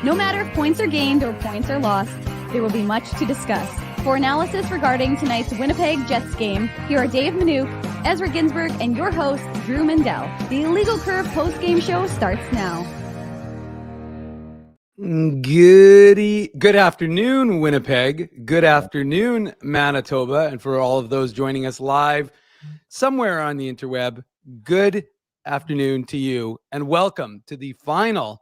No matter if points are gained or points are lost, there will be much to discuss. For analysis regarding tonight's Winnipeg Jets game, here are Dave Manouk, Ezra Ginsburg, and your host, Drew Mandel. The Illegal Curve post-game show starts now. Good afternoon, Winnipeg. Good afternoon, Manitoba. And for all of those joining us live somewhere on the interweb, good afternoon to you. And welcome to the final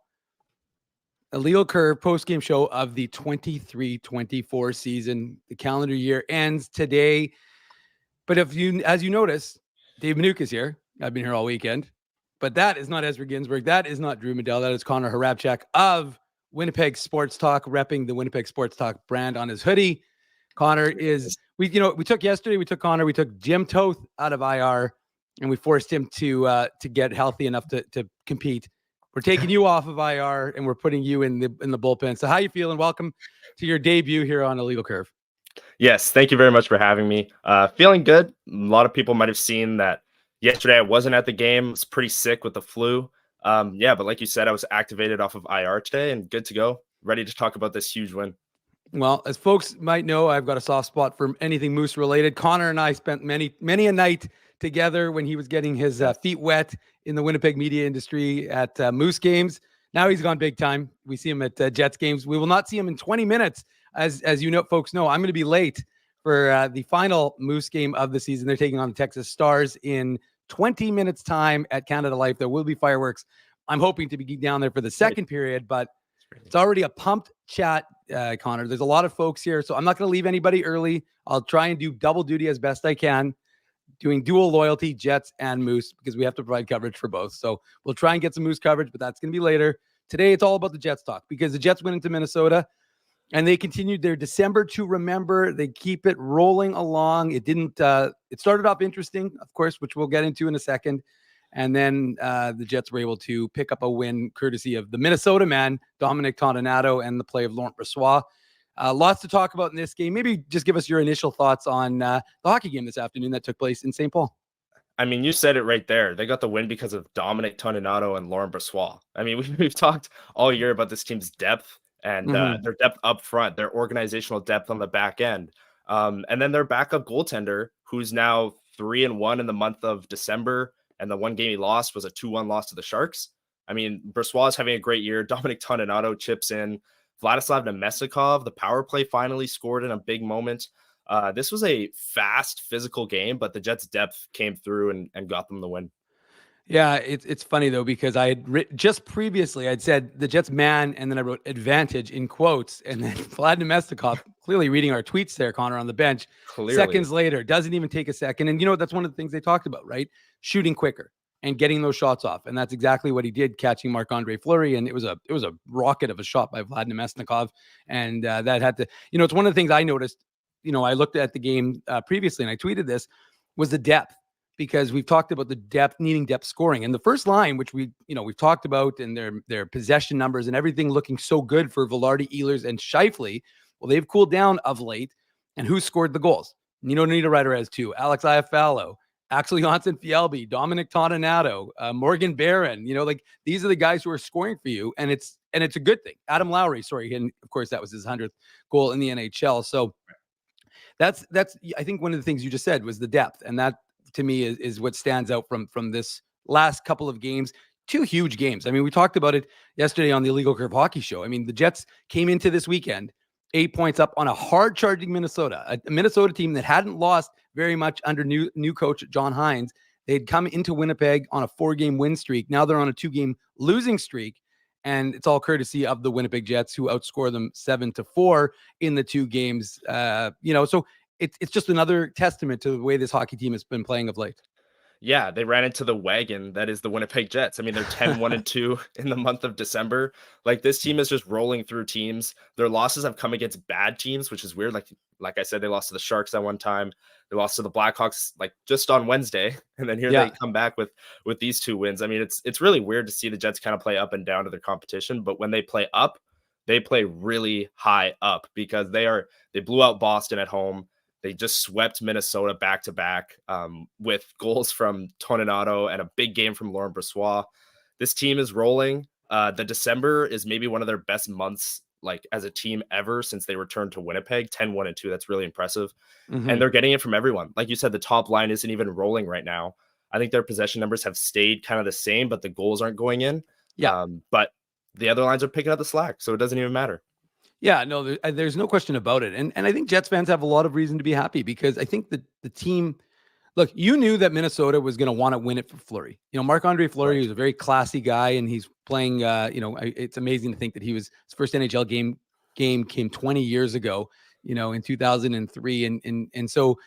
Illegal Curve post-game show of the 23-24 season. The calendar year ends today. But as you notice, Dave Manouk is here. I've been here all weekend. But that is not Ezra Ginsburg. That is not Drew Medell. That is Connor Harabchak of Winnipeg Sports Talk, repping the Winnipeg Sports Talk brand on his hoodie. Connor is, we took Connor, we took Jim Toth out of IR, and we forced him to get healthy enough to compete. We're taking you off of IR, and we're putting you in the bullpen. So how you feeling? Welcome to your debut here on Illegal Curve. Yes, thank you very much for having me. Feeling good. A lot of people might have seen that yesterday I wasn't at the game. I was pretty sick with the flu. But like you said, I was activated off of IR today and good to go. Ready to talk about this huge win. Well, as folks might know, I've got a soft spot for anything Moose related. Connor and I spent many a night together when he was getting his feet wet in the Winnipeg media industry at Moose games. Now he's gone big time. We see him at Jets games. We will not see him in 20 minutes. As you know, folks know, I'm going to be late for the final Moose game of the season. They're taking on the Texas Stars in 20 minutes time at Canada Life. There will be fireworks. I'm hoping to be down there for the second period, but it's already a pumped chat, Connor. There's a lot of folks here, so I'm not going to leave anybody early. I'll try and do double duty as best I can, doing dual loyalty, Jets and Moose, because we have to provide coverage for both. So we'll try and get some Moose coverage, but that's going to be later. Today, it's all about the Jets talk, because the Jets went into Minnesota, and they continued their December to remember. They keep it rolling along. It didn't. It started off interesting, of course, which we'll get into in a second. And then the Jets were able to pick up a win courtesy of the Minnesota man, Dominic Toninato, and the play of Laurent Brossoit. Lots to talk about in this game. Maybe just give us your initial thoughts on the hockey game this afternoon that took place in St. Paul. I mean, you said it right there. They got the win because of Dominic Toninato and Laurent Brossoit. I mean, we've talked all year about this team's depth and their depth up front, their organizational depth on the back end. And then their backup goaltender, who's now 3-1 in the month of December. And the one game he lost was a 2-1 loss to the Sharks. I mean, Brossoit is having a great year. Dominic Toninato chips in. Vladislav Nemesnikov, the power play, finally scored in a big moment. This was a fast, physical game, but the Jets' depth came through and got them the win. Yeah, it's funny, though, because I had just previously, I'd said the Jets man, and then I wrote advantage in quotes. And then Vlad Nemesnikov, clearly reading our tweets there, Connor, on the bench, clearly. Seconds later, doesn't even take a second. And, that's one of the things they talked about, right? Shooting quicker and getting those shots off. And that's exactly what he did, catching Marc-Andre Fleury. And it was a rocket of a shot by Vlad Nemesnikov. And that had to, it's one of the things I noticed, I looked at the game previously and I tweeted this, was the depth. Because we've talked about the depth, needing depth scoring. And the first line, which we've talked about, and their possession numbers and everything looking so good for Velarde, Ehlers, and Scheifele. Well, they've cooled down of late. And who scored the goals? Nino Niederreiter has 2. Alex Iafallo, Axel Jonsson-Fjällby, Dominic Toninato, Morgan Barron. These are the guys who are scoring for you. And it's a good thing. Adam Lowry, and of course, that was his 100th goal in the NHL. So that's I think one of the things you just said was the depth. And that, to me, is what stands out from this last couple of games. 2 huge games. I mean, we talked about it yesterday on the Illegal Curve Hockey Show. I mean, the Jets came into this weekend 8 points up on a hard-charging Minnesota, a Minnesota team that hadn't lost very much under new coach John Hines. They'd come into Winnipeg on a 4-game win streak. Now they're on a 2-game losing streak, and it's all courtesy of the Winnipeg Jets, who outscore them 7-4 in the 2 games. So it's just another testament to the way this hockey team has been playing of late. Yeah, they ran into the wagon that is the Winnipeg Jets. I mean, they're 10-1-2 in the month of December. This team is just rolling through teams. Their losses have come against bad teams, which is weird. Like I said, they lost to the Sharks at one time. They lost to the Blackhawks just on Wednesday, and then they come back with these 2 wins. I mean, it's really weird to see the Jets kind of play up and down to their competition, but when they play up, they play really high up because they blew out Boston at home. They just swept Minnesota back-to-back with goals from Toninato and a big game from Laurent Brossoit. This team is rolling. The December is maybe one of their best months, like as a team ever since they returned to Winnipeg. 10-1-2. That's really impressive. And they're getting it from everyone. Like you said, the top line isn't even rolling right now. I think their possession numbers have stayed kind of the same, but the goals aren't going in. Yeah. But the other lines are picking up the slack, so it doesn't even matter. Yeah, no, there's no question about it. And I think Jets fans have a lot of reason to be happy because I think that the team, look, you knew that Minnesota was going to want to win it for Fleury. Marc-Andre Fleury is a very classy guy, and he's playing, it's amazing to think that his first NHL game came 20 years ago, in 2003. And so,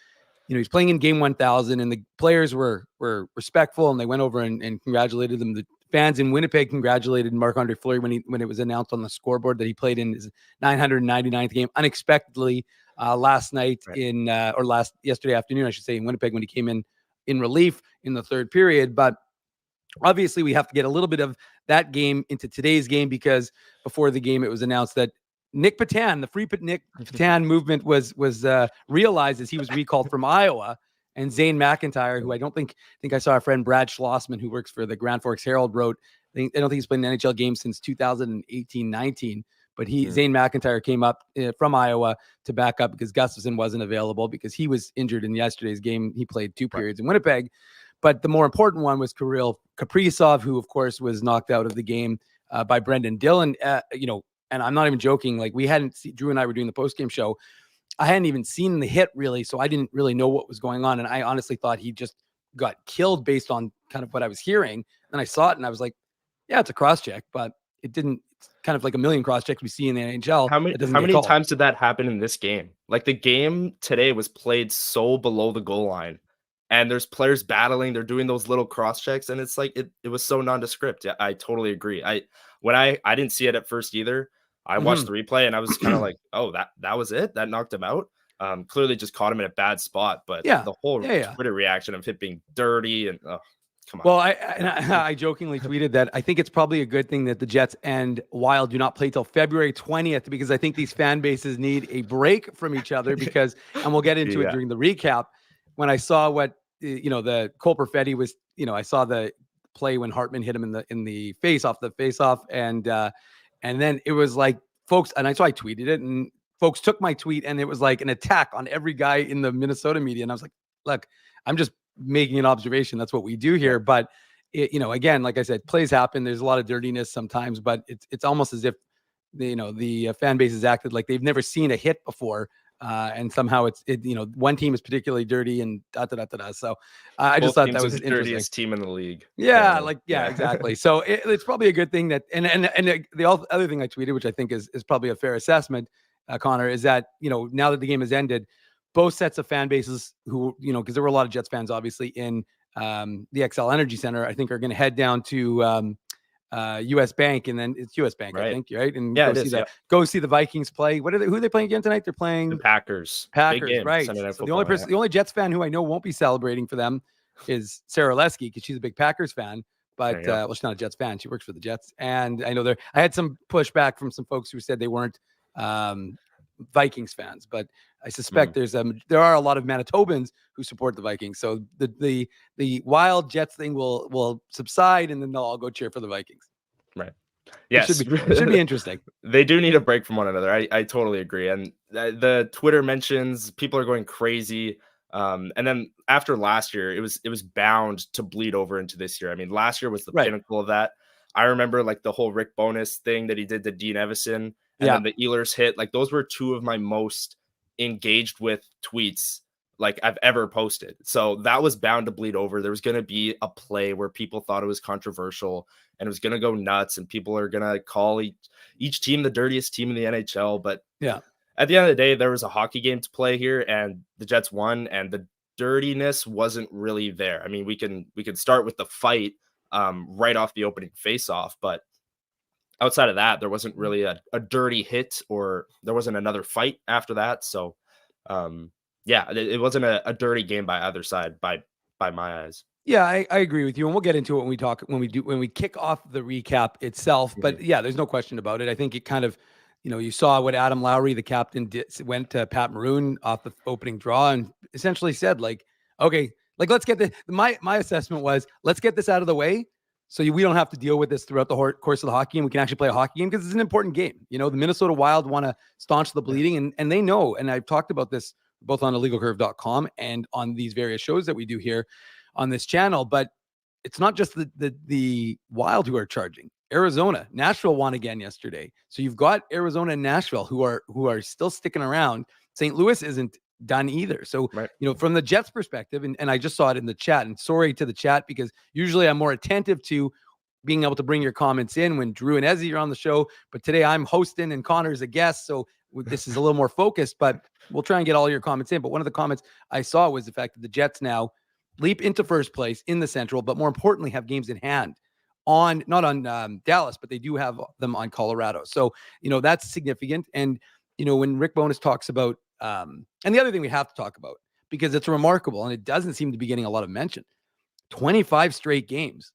he's playing in game 1000, and the players were respectful, and they went over and congratulated them. The fans in Winnipeg congratulated Marc-Andre Fleury when it was announced on the scoreboard that he played in his 999th game unexpectedly last night yesterday afternoon, I should say, in Winnipeg when he came in relief in the third period. But obviously we have to get a little bit of that game into today's game because before the game it was announced that Nick Petan, the free Nick Petan movement was realized as he was recalled from Iowa, and Zane McIntyre, who I think I saw our friend Brad Schlossman, who works for the Grand Forks Herald, wrote, I don't think he's played an NHL game since 2018-19, but Zane McIntyre came up from Iowa to back up because Gustafsson wasn't available because he was injured in yesterday's game. He played 2 periods in Winnipeg, but the more important one was Kirill Kaprizov, who of course was knocked out of the game by Brendan Dillon. And I'm not even joking. Like Drew and I were doing the post-game show. I hadn't even seen the hit really, so I didn't really know what was going on. And I honestly thought he just got killed based on kind of what I was hearing. And I saw it and I was like, yeah, it's a cross-check, but it didn't. It's kind of like a million cross-checks we see in the NHL. How many times did that happen in this game? Like the game today was played so below the goal line, and there's players battling. They're doing those little cross-checks, and it's like it was so nondescript. Yeah, I totally agree. I didn't see it at first either. I watched the replay and I was kind of like, oh, that was it? That knocked him out? Clearly just caught him in a bad spot. But the whole Twitter reaction of him being dirty and come on. Well, I jokingly tweeted that I think it's probably a good thing that the Jets and Wild do not play till February 20th because I think these fan bases need a break from each other and we'll get into it during the recap. When I saw what, the Cole Perfetti was, I saw the play when Hartman hit him in the face-off, and then it was like folks, and so I tweeted it, and folks took my tweet, and it was like an attack on every guy in the Minnesota media. And I was like, look, I'm just making an observation. That's what we do here. But, again, like I said, plays happen. There's a lot of dirtiness sometimes, but it's almost as if, the fan base has acted like they've never seen a hit before. And somehow one team is particularly dirty and da. So I just thought that was the dirtiest team in the league. Yeah, exactly. So it's probably a good thing that, and the other thing I tweeted, which I think is probably a fair assessment, Connor, is that, now that the game has ended, both sets of fan bases who, because there were a lot of Jets fans, obviously in the XL Energy Center, I think are going to head down to US Bank, and then it's US Bank, right. I think, right? And go see the Vikings play. Who are they playing again tonight? They're playing the Packers. Right. So the only Jets fan who I know won't be celebrating for them is Sarah Lesky because she's a big Packers fan. But she's not a Jets fan. She works for the Jets, and I know I had some pushback from some folks who said they weren't Vikings fans, but I suspect there are a lot of Manitobans who support the Vikings. So the Wild Jets thing will subside, and then they'll all go cheer for the Vikings. Right. Yes. It should be interesting. They do need a break from one another. I totally agree. And the Twitter mentions, people are going crazy. And then after last year, it was bound to bleed over into this year. I mean, last year was the pinnacle of that. I remember like the whole Rick Bowness thing that he did to Dean Evison, and then the Ehlers hit. Like those were two of my most engaged with tweets like I've ever posted. So that was bound to bleed over. There was going to be a play where people thought it was controversial and it was going to go nuts, and people are going to call each team the dirtiest team in the NHL. But at the end of the day, there was a hockey game to play here, and the Jets won, and the dirtiness wasn't really there. I mean, we can start with the fight right off the opening faceoff, but outside of that, there wasn't really a dirty hit, or there wasn't another fight after that. So it wasn't a dirty game by either side by my eyes. Yeah, I agree with you, and we'll get into it when we kick off the recap itself. But there's no question about it. I think it kind of, you saw what Adam Lowry, the captain, did, went to Pat Maroon off the opening draw and essentially said, like, okay, like let's get my assessment was, let's get this out of the way So we don't have to deal with this throughout the course of the hockey game. We can actually play a hockey game because it's an important game. You know, the Minnesota Wild want to staunch the bleeding, and they know, and I've talked about this both on illegalcurve.com and on these various shows that we do here on this channel, but it's not just the Wild who are charging. Arizona, Nashville won again yesterday. So you've got Arizona and Nashville who are still sticking around. St. Louis isn't done either. So, you know, from the Jets perspective, and I just saw it in the chat, and sorry to the chat, because usually I'm more attentive to being able to bring your comments in when Drew and Ezzy are on the show. But today I'm hosting and Connor's a guest. So this is a little more focused, but we'll try and get all your comments in. But one of the comments I saw was the fact that the Jets now leap into first place in the Central, but more importantly, have games in hand on, not on Dallas, but they do have them on Colorado. So, you know, that's significant. And, you know, when Rick Bowness talks about, and the other thing we have to talk about, because it's remarkable and it doesn't seem to be getting a lot of mention, 25 straight games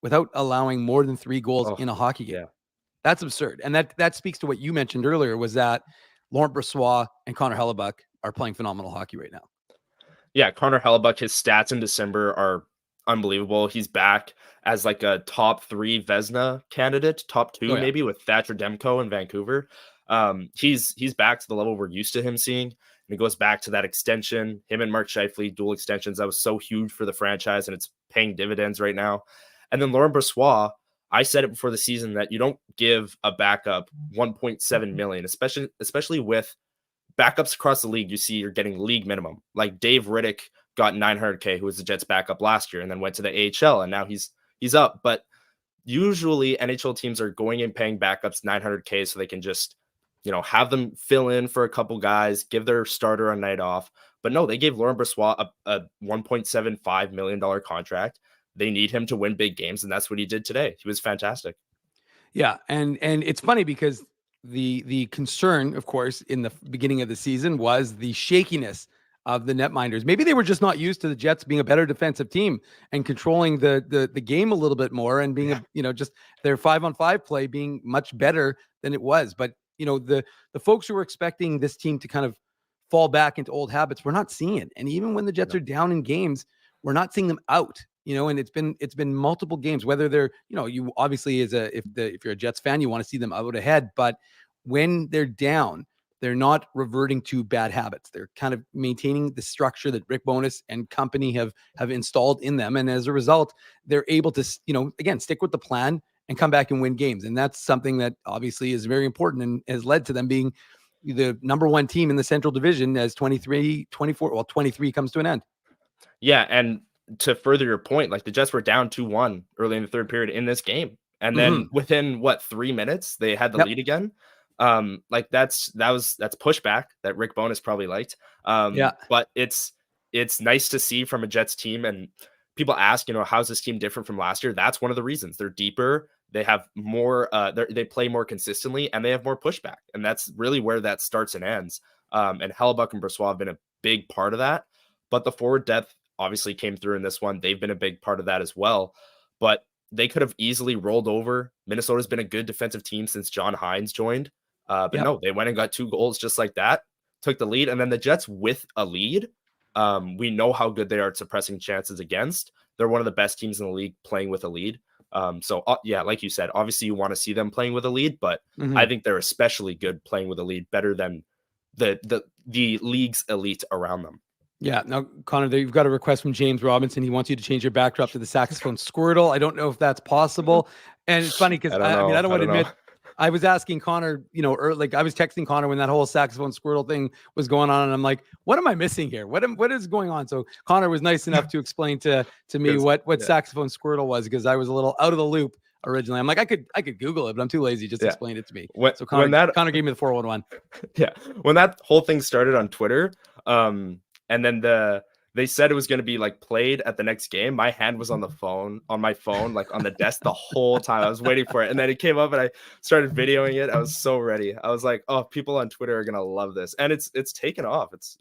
without allowing more than 3 goals in a hockey game. Yeah. That's absurd. And that speaks to what you mentioned earlier, was that Laurent Brossoit and Connor Hellebuck are playing phenomenal hockey right now. Yeah, Connor Hellebuck, his stats in December are unbelievable. He's back as like a top 3 Vezina candidate, top 2 maybe, with Thatcher Demko in Vancouver. He's back to the level we're used to him seeing. And it goes back to that extension, him and Mark Scheifele, dual extensions. That was so huge for the franchise, and it's paying dividends right now. And then Laurent Brossoit, I said it before the season that you don't give a backup $1.7 million, especially with backups across the league. You see you're getting league minimum. Like Dave Riddick got $900K, who was the Jets backup last year, and then went to the AHL, and now he's up. But usually NHL teams are going and paying backups $900K so they can just, you know, have them fill in for a couple guys, give their starter a night off. But no, they gave Laurent Brossoit a $1.75 million contract. They need him to win big games, and that's what he did today. He was fantastic. Yeah, and it's funny because the concern, of course, in the beginning of the season was the shakiness of the netminders. Maybe they were just not used to the Jets being a better defensive team and controlling the game a little bit more, and being just their 5-on-5 play being much better than it was. But you know, the folks who were expecting this team to kind of fall back into old habits, we're not seeing it. And even when the Jets are down in games, we're not seeing them out. You know, and it's been multiple games, whether they're, you know, you obviously if you're a Jets fan, you want to see them out ahead, but when they're down, they're not reverting to bad habits. They're kind of maintaining the structure that Rick Bowness and company have installed in them. And as a result, they're able to, you know, again, stick with the plan and come back and win games. And that's something that obviously is very important and has led to them being the number 1 team in the Central Division as 23 comes to an end. Yeah. And to further your point, like the Jets were down 2-1 early in the third period in this game. And then within 3 minutes, they had the lead again. Like that's pushback that Rick Bowness probably liked. But it's nice to see from a Jets team. And people ask, you know, how's this team different from last year? That's one of the reasons. They're deeper. They have more, they play more consistently, and they have more pushback. And that's really where that starts and ends. And Hellebuck and Brossoit have been a big part of that. But the forward depth obviously came through in this one. They've been a big part of that as well. But they could have easily rolled over. Minnesota's been a good defensive team since John Hines joined. No, they went and got 2 goals just like that, took the lead. And then the Jets with a lead, we know how good they are at suppressing chances against. They're one of the best teams in the league playing with a lead. Yeah, like you said, obviously you want to see them playing with a lead, but I think they're especially good playing with a lead, better than the league's elite around them. Yeah. Now, Connor, you've got a request from James Robinson. He wants you to change your backdrop to the saxophone Squirtle. I don't know if that's possible. And it's funny because I don't want to admit, I was asking Connor, you know, I was texting Connor when that whole saxophone Squirtle thing was going on. And I'm like, what am I missing here? What is going on? So Connor was nice enough to explain to me what saxophone Squirtle was, because I was a little out of the loop originally. I'm like, I could Google it, but I'm too lazy just to explain it to me. So Connor gave me the 411. Yeah. When that whole thing started on Twitter, and then they said it was going to be like played at the next game, my hand was on my phone, like on the desk the whole time. I was waiting for it. And then it came up and I started videoing it. I was so ready. I was like, oh, people on Twitter are going to love this. And it's taken off. It's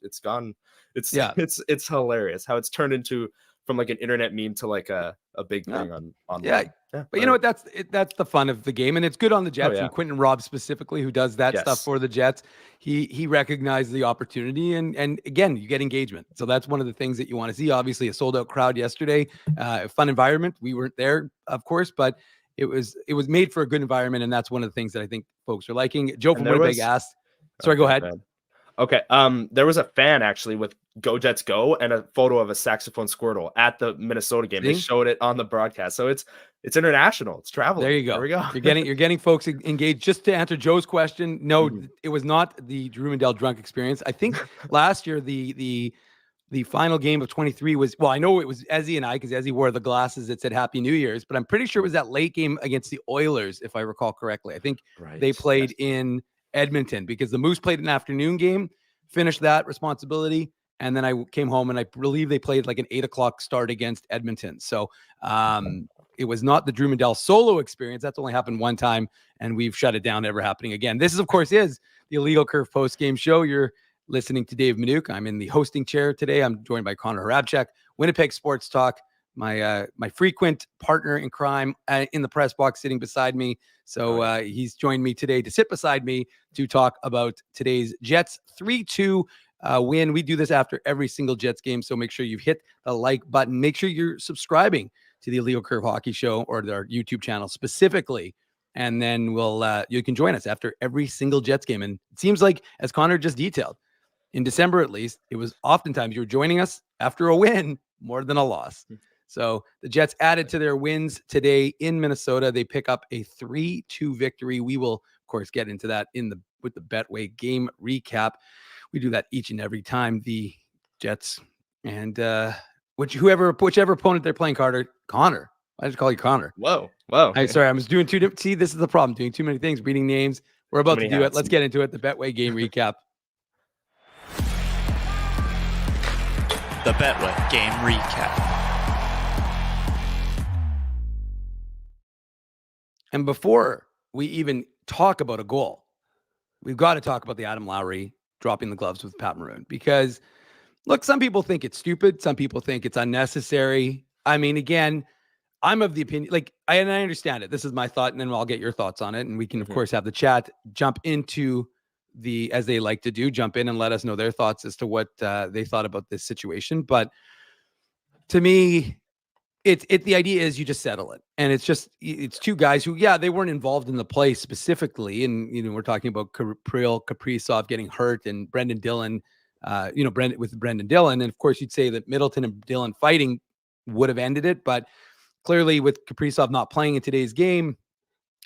hilarious how it's turned into from like an internet meme to like a big thing online. Yeah. But you know what? That's the fun of the game, and it's good on the Jets. And Quentin Robb specifically, who does that stuff for the Jets, he recognized the opportunity, and again, you get engagement. So that's one of the things that you want to see. Obviously, a sold out crowd yesterday, a fun environment. We weren't there, of course, but it was made for a good environment, and that's one of the things that I think folks are liking. Joe from Winnipeg asked. Sorry, go ahead. Okay. There was a fan actually with Go Jets Go and a photo of a saxophone Squirtle at the Minnesota game. They showed it on the broadcast. So it's international. It's traveling. There you go. There we go. You're getting folks engaged. Just to answer Joe's question, no, it was not the Drew Mandel drunk experience. I think last year the final game of 23 was, well, I know it was Ezzy and I, because Ezzy wore the glasses that said Happy New Year's, but I'm pretty sure it was that late game against the Oilers, if I recall correctly. I think they played in Edmonton, because the Moose played an afternoon game, finished that responsibility, and then I came home, and I believe they played like an 8:00 start against Edmonton. So it was not the Drew Mandel solo experience. That's only happened one time, and we've shut it down, ever happening again. This is, of course, is the Illegal Curve post-game show. You're listening to Dave Minuk. I'm in the hosting chair today. I'm joined by Connor Harabchuk, Winnipeg Sports Talk, my frequent partner in crime in the press box, sitting beside me. So he's joined me today to sit beside me to talk about today's Jets 3-2 win. We do this after every single Jets game, so make sure you've hit the like button. Make sure you're subscribing to the Illegal Curve Hockey Show, or our YouTube channel specifically, and then you can join us after every single Jets game. And it seems like, as Connor just detailed, in December at least, it was oftentimes you were joining us after a win more than a loss. So the Jets added to their wins today in Minnesota. They pick up a 3-2 victory. We will, of course, get into that with the Betway game recap. We do that each and every time the Jets and whichever opponent they're playing. Connor. I just call you Connor. Whoa. Sorry, I was doing two. See, this is the problem. Doing too many things, reading names. We're about to do it. Let's get into it. The Betway game recap. The Betway game recap. And before we even talk about a goal, we've got to talk about the Adam Lowry dropping the gloves with Pat Maroon. Because, look, some people think it's stupid. Some people think it's unnecessary. I mean, again, I'm of the opinion, I understand it. This is my thought, and then I'll get your thoughts on it. And we can, of course, have the chat jump into as they like to do, jump in and let us know their thoughts as to what they thought about this situation. But to me, the idea is you just settle it. And it's two guys who, they weren't involved in the play specifically. And, we're talking about Kaprizov getting hurt, and Brendan Dillon, with Brendan Dillon. And of course, you'd say that Middleton and Dillon fighting would have ended it. But clearly, with Kaprizov not playing in today's game,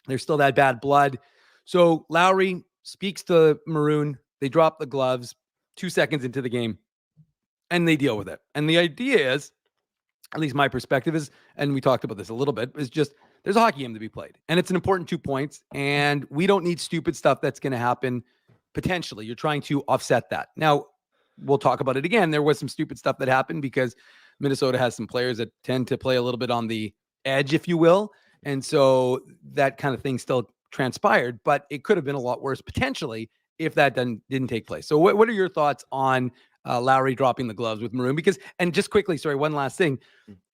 there's still that bad blood. So Lowry speaks to Maroon. They drop the gloves 2 seconds into the game, and they deal with it. And the idea is, at least my perspective is, and we talked about this a little bit, is just there's a hockey game to be played, and it's an important 2 points, and we don't need stupid stuff that's going to happen. Potentially, you're trying to offset that. Now, we'll talk about it again. There was some stupid stuff that happened because Minnesota has some players that tend to play a little bit on the edge, if you will, and so that kind of thing still transpired, but it could have been a lot worse potentially if that didn't take place. So what are your thoughts on Lowry dropping the gloves with Maroon? Because, and just quickly, sorry, one last thing.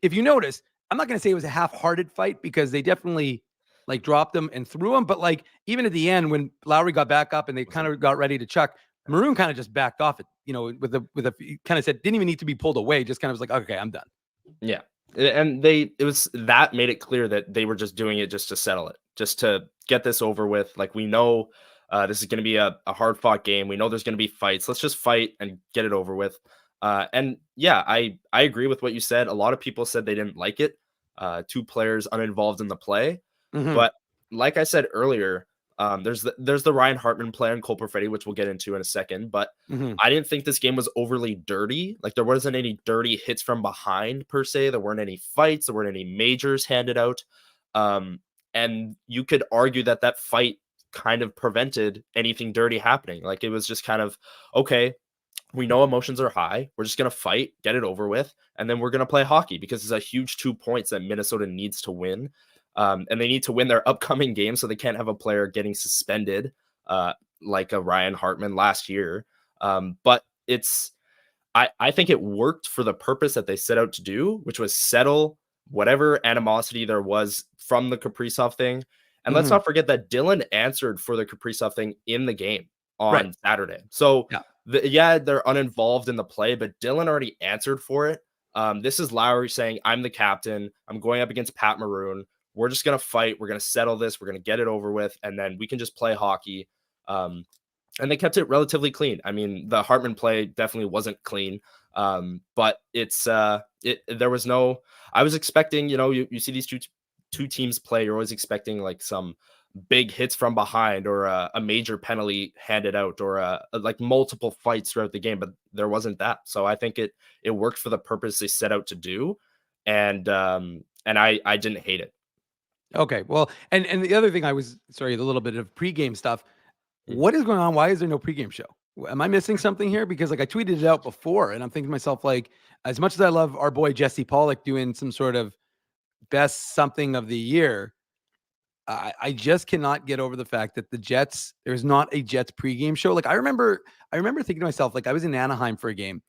If you notice, I'm not going to say it was a half-hearted fight, because they definitely dropped him and threw him. But even at the end, when Lowry got back up and they kind of got ready to chuck, Maroon kind of just backed off it, with a kind of said, didn't even need to be pulled away. Just kind of was like, okay, I'm done. Yeah. And that made it clear that they were just doing it just to settle it, just to get this over with. We know this is going to be a hard fought game. We know there's going to be fights. Let's just fight and get it over with. And yeah, I agree with what you said. A lot of people said they didn't like it. 2 players uninvolved in the play. Mm-hmm. But like I said earlier, there's the Ryan Hartman play on Cole Perfetti, which we'll get into in a second. But I didn't think this game was overly dirty. There wasn't any dirty hits from behind per se. There weren't any fights. There weren't any majors handed out. And you could argue that fight kind of prevented anything dirty happening. It was just kind of, okay, we know emotions are high. We're just going to fight, get it over with. And then we're going to play hockey, because it's a huge 2 points that Minnesota needs to win. And they need to win their upcoming game, so they can't have a player getting suspended like a Ryan Hartman last year. But I think it worked for the purpose that they set out to do, which was settle whatever animosity there was from the Kaprizov thing. And let's not forget that Dylan answered for the Kaprizov thing in the game on Saturday. So they're uninvolved in the play, but Dylan already answered for it. This is Lowry saying, I'm the captain. I'm going up against Pat Maroon. We're just going to fight. We're going to settle this. We're going to get it over with. And then we can just play hockey. And they kept it relatively clean. I mean, the Hartman play definitely wasn't clean. But there was no, I was expecting, you see these two teams play, you're always expecting like some big hits from behind or a major penalty handed out or like multiple fights throughout the game, but there wasn't that. So I think it worked for the purpose they set out to do. And I didn't hate it. Okay. Well, and the other thing the little bit of pregame stuff. What is going on? Why is there no pregame show? Am I missing something here? Because like I tweeted it out before and I'm thinking to myself, like, as much as I love our boy Jesse Pollock doing some sort of best something of the year, I just cannot get over the fact that the Jets, there's not a Jets pregame show. Like I remember thinking to myself, like I was in Anaheim for a game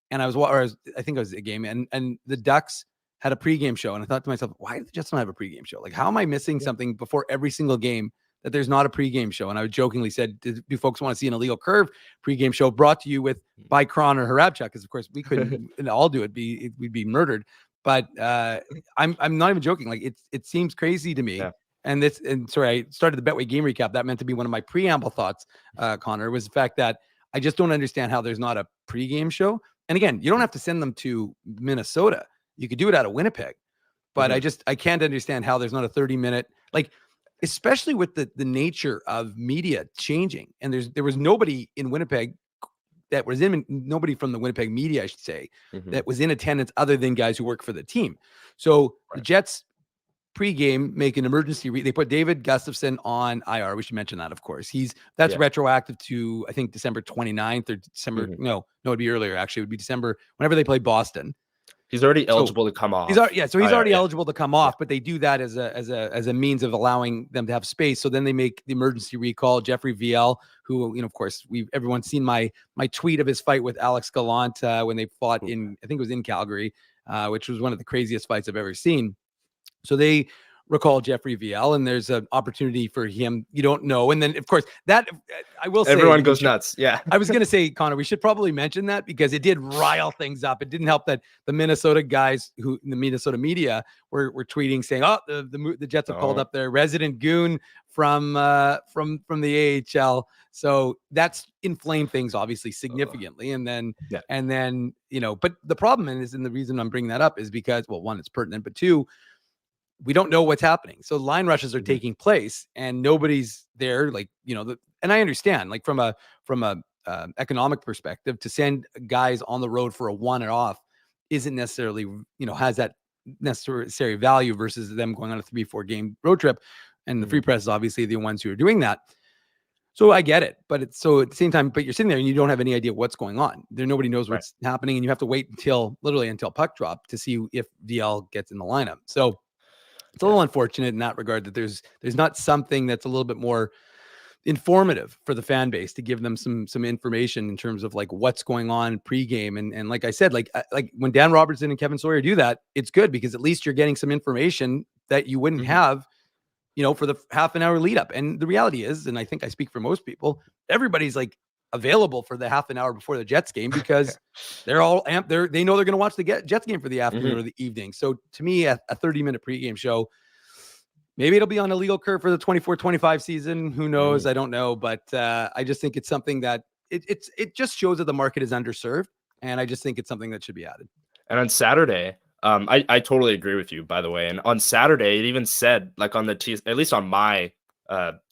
and I think it was a game and the Ducks had a pregame show. And I thought to myself, why do the Jets not have a pregame show? Like, how am I missing something before every single game that there's not a pregame show? And I jokingly said, do folks want to see an Illegal Curve pregame show brought to you by Kron or Harabchuk? Because of course we couldn't all do it. We'd be murdered. But I'm not even joking. Like it seems crazy to me. Yeah. And sorry, I started the Betway game recap. That meant to be one of my preamble thoughts, Connor, was the fact that I just don't understand how there's not a pregame show. And again, you don't have to send them to Minnesota. You could do it out of Winnipeg. But I can't understand how there's not a 30-minute, like, especially with the nature of media changing. And there was nobody in Winnipeg nobody from the Winnipeg media, I should say, that was in attendance other than guys who work for the team. So the Jets pregame make an emergency. They put David Gustafson on IR. We should mention that, of course. That's retroactive to, I think, December 29th or December. No, it'd be earlier. Actually, it would be December whenever they play Boston. He's already eligible to come off. He's already eligible to come off, but they do that as a means of allowing them to have space. So then they make the emergency recall. Jeffrey VL, who, of course, everyone's seen my tweet of his fight with Alex Gallant when they fought I think it was in Calgary, which was one of the craziest fights I've ever seen. So they recall Jeffrey VL, and there's an opportunity for him. You don't know. And then, of course, that I will say everyone goes nuts. Yeah. I was going to say, Connor, we should probably mention that because it did rile things up. It didn't help that the Minnesota guys the Minnesota media were tweeting saying, oh, the Jets have called up their resident goon from the AHL. So that's inflamed things obviously significantly. And then, but the problem is, and the reason I'm bringing that up is because, well, one, it's pertinent, but two, we don't know what's happening. So line rushes are taking place and nobody's there. Like, and I understand, like from a economic perspective, to send guys on the road for a one-off isn't necessarily, has that necessary value versus them going on a 3-4 game road trip. And the Free Press is obviously the ones who are doing that. So I get it, but at the same time, but you're sitting there and you don't have any idea what's going on. Nobody knows what's happening, and you have to wait until puck drop to see if VL gets in the lineup. So it's a little unfortunate in that regard that there's not something that's a little bit more informative for the fan base to give them some information in terms of like what's going on pregame. And like I said, like when Dan Robertson and Kevin Sawyer do that, it's good because at least you're getting some information that you wouldn't have, for the half an hour lead up. And the reality is, and I think I speak for most people, everybody's like available for the half an hour before the Jets game because they're all amped. They know they're going to watch the Jets game for the afternoon or the evening. So to me, a 30-minute pregame show, maybe it'll be on Illegal Curve for the 24-25 season. Who knows? I don't know. But I just think it's something that it just shows that the market is underserved. And I just think it's something that should be added. And on Saturday, I totally agree with you, by the way. And on Saturday, it even said, like on at least on my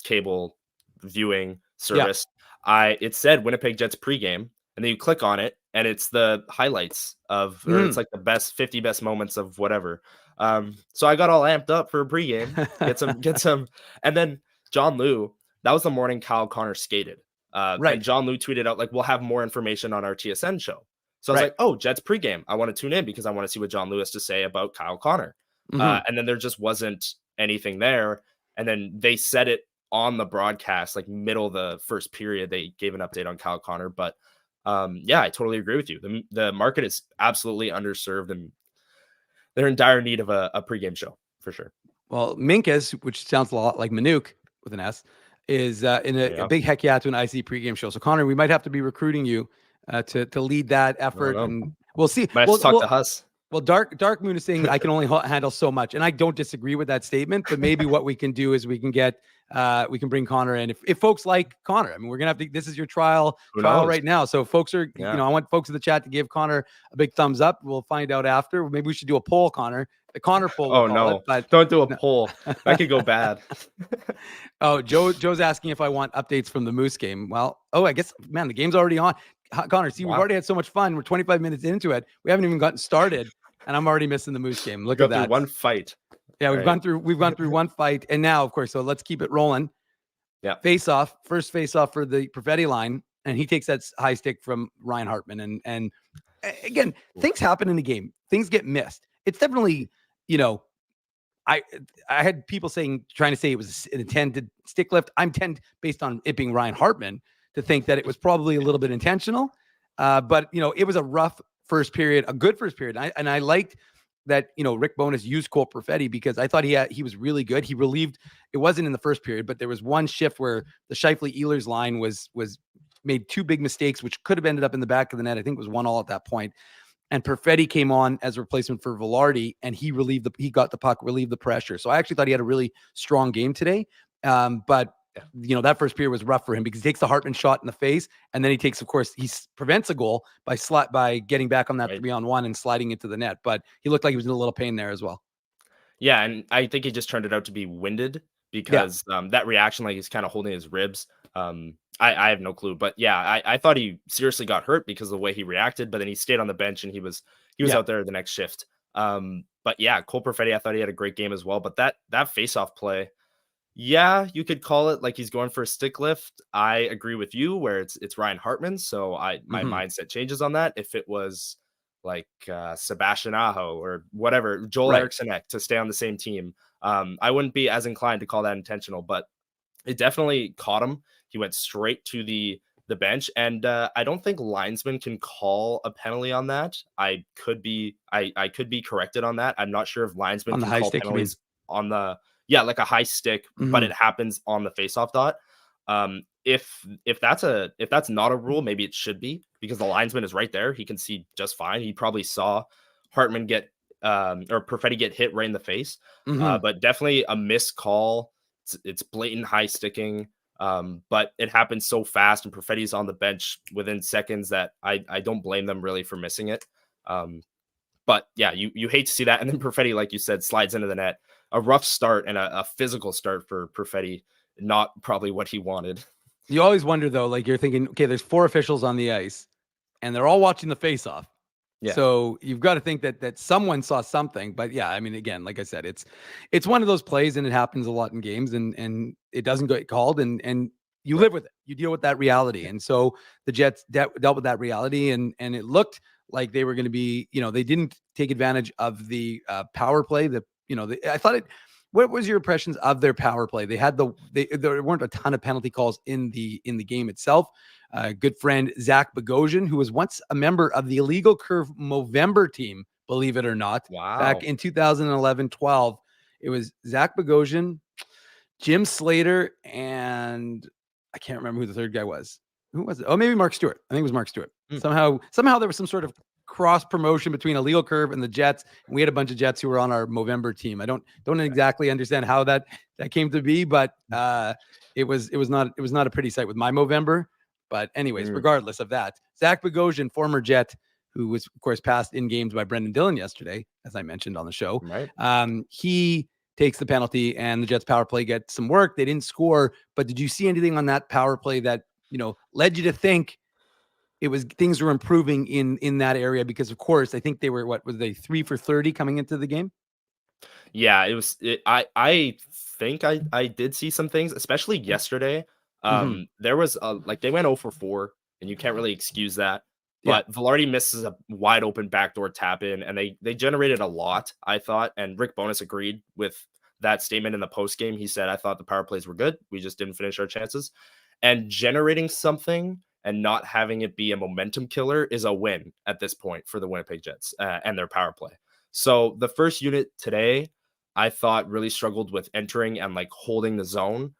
cable viewing service, it said Winnipeg Jets pregame, and then you click on it, and it's the highlights of, or it's like the 50 best moments of whatever. So I got all amped up for a pregame, get some, and then John Liu, that was the morning Kyle Connor skated. And John Liu tweeted out like, we'll have more information on our TSN show. So I was like, oh, Jets pregame. I want to tune in because I want to see what John Liu has to say about Kyle Connor. And then there just wasn't anything there. And then they said it on the broadcast, like middle of the first period, they gave an update on Kyle Connor. But Yeah, I totally agree with you. The market is absolutely underserved, and they're in dire need of a pregame show for sure. Well, Minkus, which sounds a lot like Manuk with an S, is in a big heck yeah to an IC pregame show. So Connor, we might have to be recruiting you to lead that effort, and we'll see. Might have to talk to Huss. Well, Dark Moon is saying I can only handle so much, and I don't disagree with that statement. But maybe what we can do is we can bring Connor in if folks like Connor. I mean, we're gonna have to. This is your trial right now, so folks are. I want folks in the chat to give Connor a big thumbs up. We'll find out after. Maybe we should do a poll, Connor. The Connor poll. Oh no! But don't do a poll. That could go bad. Joe's asking if I want updates from the Moose game. Well, I guess the game's already on. Connor, see, we've already had so much fun. We're 25 minutes into it. We haven't even gotten started, and I'm already missing the Moose game. Look at that. One fight. Yeah, we've gone through one fight, and now, of course, so let's keep it rolling. Yeah. First face off for the Perfetti line, and he takes that high stick from Ryan Hartman. And again, things happen in the game. Things get missed. It's definitely, I had people trying to say it was an intended stick lift. I'm based on it being Ryan Hartman to think that it was probably a little bit intentional. But it was a rough first period, a good first period. And I liked that, Rick Bowness used Cole Perfetti because I thought he was really good. He relieved, it wasn't in the first period, but there was one shift where the Scheifele-Ehlers line was made two big mistakes, which could have ended up in the back of the net. I think it was 1-1 at that point. And Perfetti came on as a replacement for Velarde, and he got the puck, relieved the pressure. So I actually thought he had a really strong game today. But that first period was rough for him because he takes the Hartman shot in the face, and then he prevents a goal by getting back on that 3-on-1 and sliding into the net. But he looked like he was in a little pain there as well. Yeah, and I think he just turned it out to be winded because that reaction, like he's kind of holding his ribs. I have no clue, but yeah, I thought he seriously got hurt because of the way he reacted, but then he stayed on the bench and he was out there the next shift. But yeah, Cole Perfetti, I thought he had a great game as well. But that face-off play, yeah, you could call it like he's going for a stick lift. I agree with you where it's Ryan Hartman, so my mindset changes on that. If it was like Sebastian Aho or whatever, Joel Eriksson to stay on the same team, I wouldn't be as inclined to call that intentional, but it definitely caught him. He went straight to the bench, and I don't think linesman can call a penalty on that. I could be corrected on that. I'm not sure if linesman can call penalties on the like a high stick, but it happens on the faceoff dot. If that's not a rule, maybe it should be because the linesman is right there. He can see just fine. He probably saw Hartman get or Perfetti get hit right in the face. But definitely a missed call. It's blatant high sticking. But it happened so fast, and Perfetti's on the bench within seconds that I don't blame them really for missing it. But yeah, you hate to see that. And then Perfetti, like you said, slides into the net. A rough start and a physical start for Perfetti, not probably what he wanted. You always wonder though, like you're thinking, okay, there's 4 officials on the ice, and they're all watching the face-off. Yeah. So you've got to think that someone saw something. But yeah, I mean, again, like I said, it's one of those plays, and it happens a lot in games, and it doesn't get called, and you live with it. You deal with that reality. And so the Jets dealt with that reality, and it looked like they were going to be, they didn't take advantage of the power play. I thought what was your impressions of their power play? There weren't a ton of penalty calls in the game itself. Good friend Zach Bogosian, who was once a member of the Illegal Curve Movember team, believe it or not. Wow. Back in 2011-12, it was Zach Bogosian, Jim Slater, and I can't remember who the third guy was. Who was it? Oh, maybe Mark Stewart. I think it was Mark Stewart. Somehow there was some sort of cross promotion between Illegal Curve and the Jets, and we had a bunch of Jets who were on our Movember team. I don't exactly understand how that came to be, but it was not a pretty sight with my Movember. But anyways, regardless of that, Zach Bogosian, former Jet, who was of course passed in games by Brendan Dillon yesterday, as I mentioned on the show. Right. He takes the penalty, and the Jets power play gets some work. They didn't score, but did you see anything on that power play that led you to think things were improving in that area? Because of course, I think they were 3 for 30 coming into the game. Yeah, I think I did see some things, especially yesterday. There was they went 0 for 4, and you can't really excuse that. But Velarde misses a wide open backdoor tap in, and they generated a lot, I thought. And Rick Bowness agreed with that statement in the post game. He said, "I thought the power plays were good. We just didn't finish our chances." And generating something and not having it be a momentum killer is a win at this point for the Winnipeg Jets and their power play. So the first unit today, I thought really struggled with entering and like holding the zone,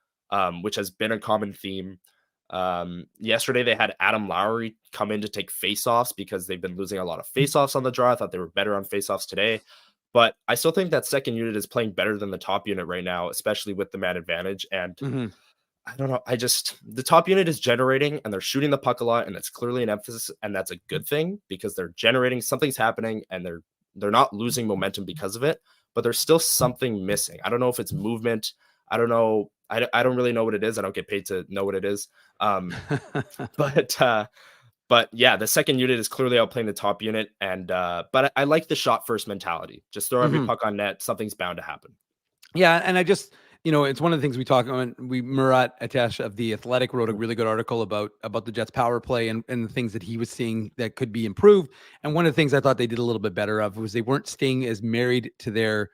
which has been a common theme. Yesterday they had Adam Lowry come in to take faceoffs because they've been losing a lot of faceoffs on the draw. I thought they were better on faceoffs today, but I still think that second unit is playing better than the top unit right now, especially with the man advantage. And I don't know. The top unit is generating and they're shooting the puck a lot, and that's clearly an emphasis, and that's a good thing because they're generating, something's happening, and they're not losing momentum because of it, but there's still something missing. I don't know if it's movement. I don't know. I don't really know what it is. I don't get paid to know what it is. But yeah, the second unit is clearly outplaying the top unit, and but I like the shot first mentality. Just throw every puck on net. Something's bound to happen. Yeah, and I just, it's one of the things we talk about. Murat Atesh of The Athletic wrote a really good article about the Jets power play and the things that he was seeing that could be improved. And one of the things I thought they did a little bit better of was they weren't staying as married to their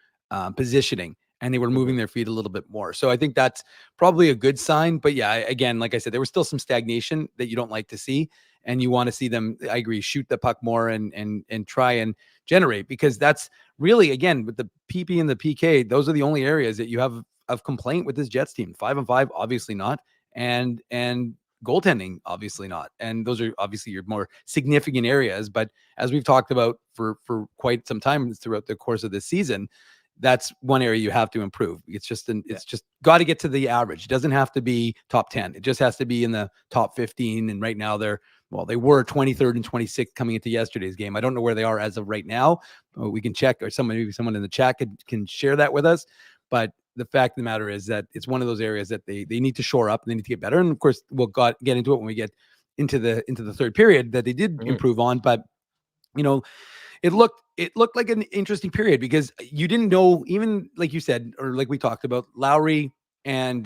positioning, and they were moving their feet a little bit more. So I think that's probably a good sign. But yeah, again, like I said, there was still some stagnation that you don't like to see, and you want to see them, I agree, shoot the puck more and try and generate, because that's really, again, with the PP and the PK, those are the only areas that you have of complaint with this Jets team. 5-on-5, obviously not, and goaltending, obviously not. And those are obviously your more significant areas. But as we've talked about for quite some time throughout the course of this season, that's one area you have to improve. It's just got to get to the average. It doesn't have to be top 10. It just has to be in the top 15. And right now they were 23rd and 26th coming into yesterday's game. I don't know where they are as of right now. We can check, or maybe someone in the chat can share that with us. But the fact of the matter is that it's one of those areas that they need to shore up and they need to get better. And of course, we'll get into it when we get into the third period that they did improve on. But it looked like an interesting period because you didn't know, even like you said, or like we talked about, Lowry and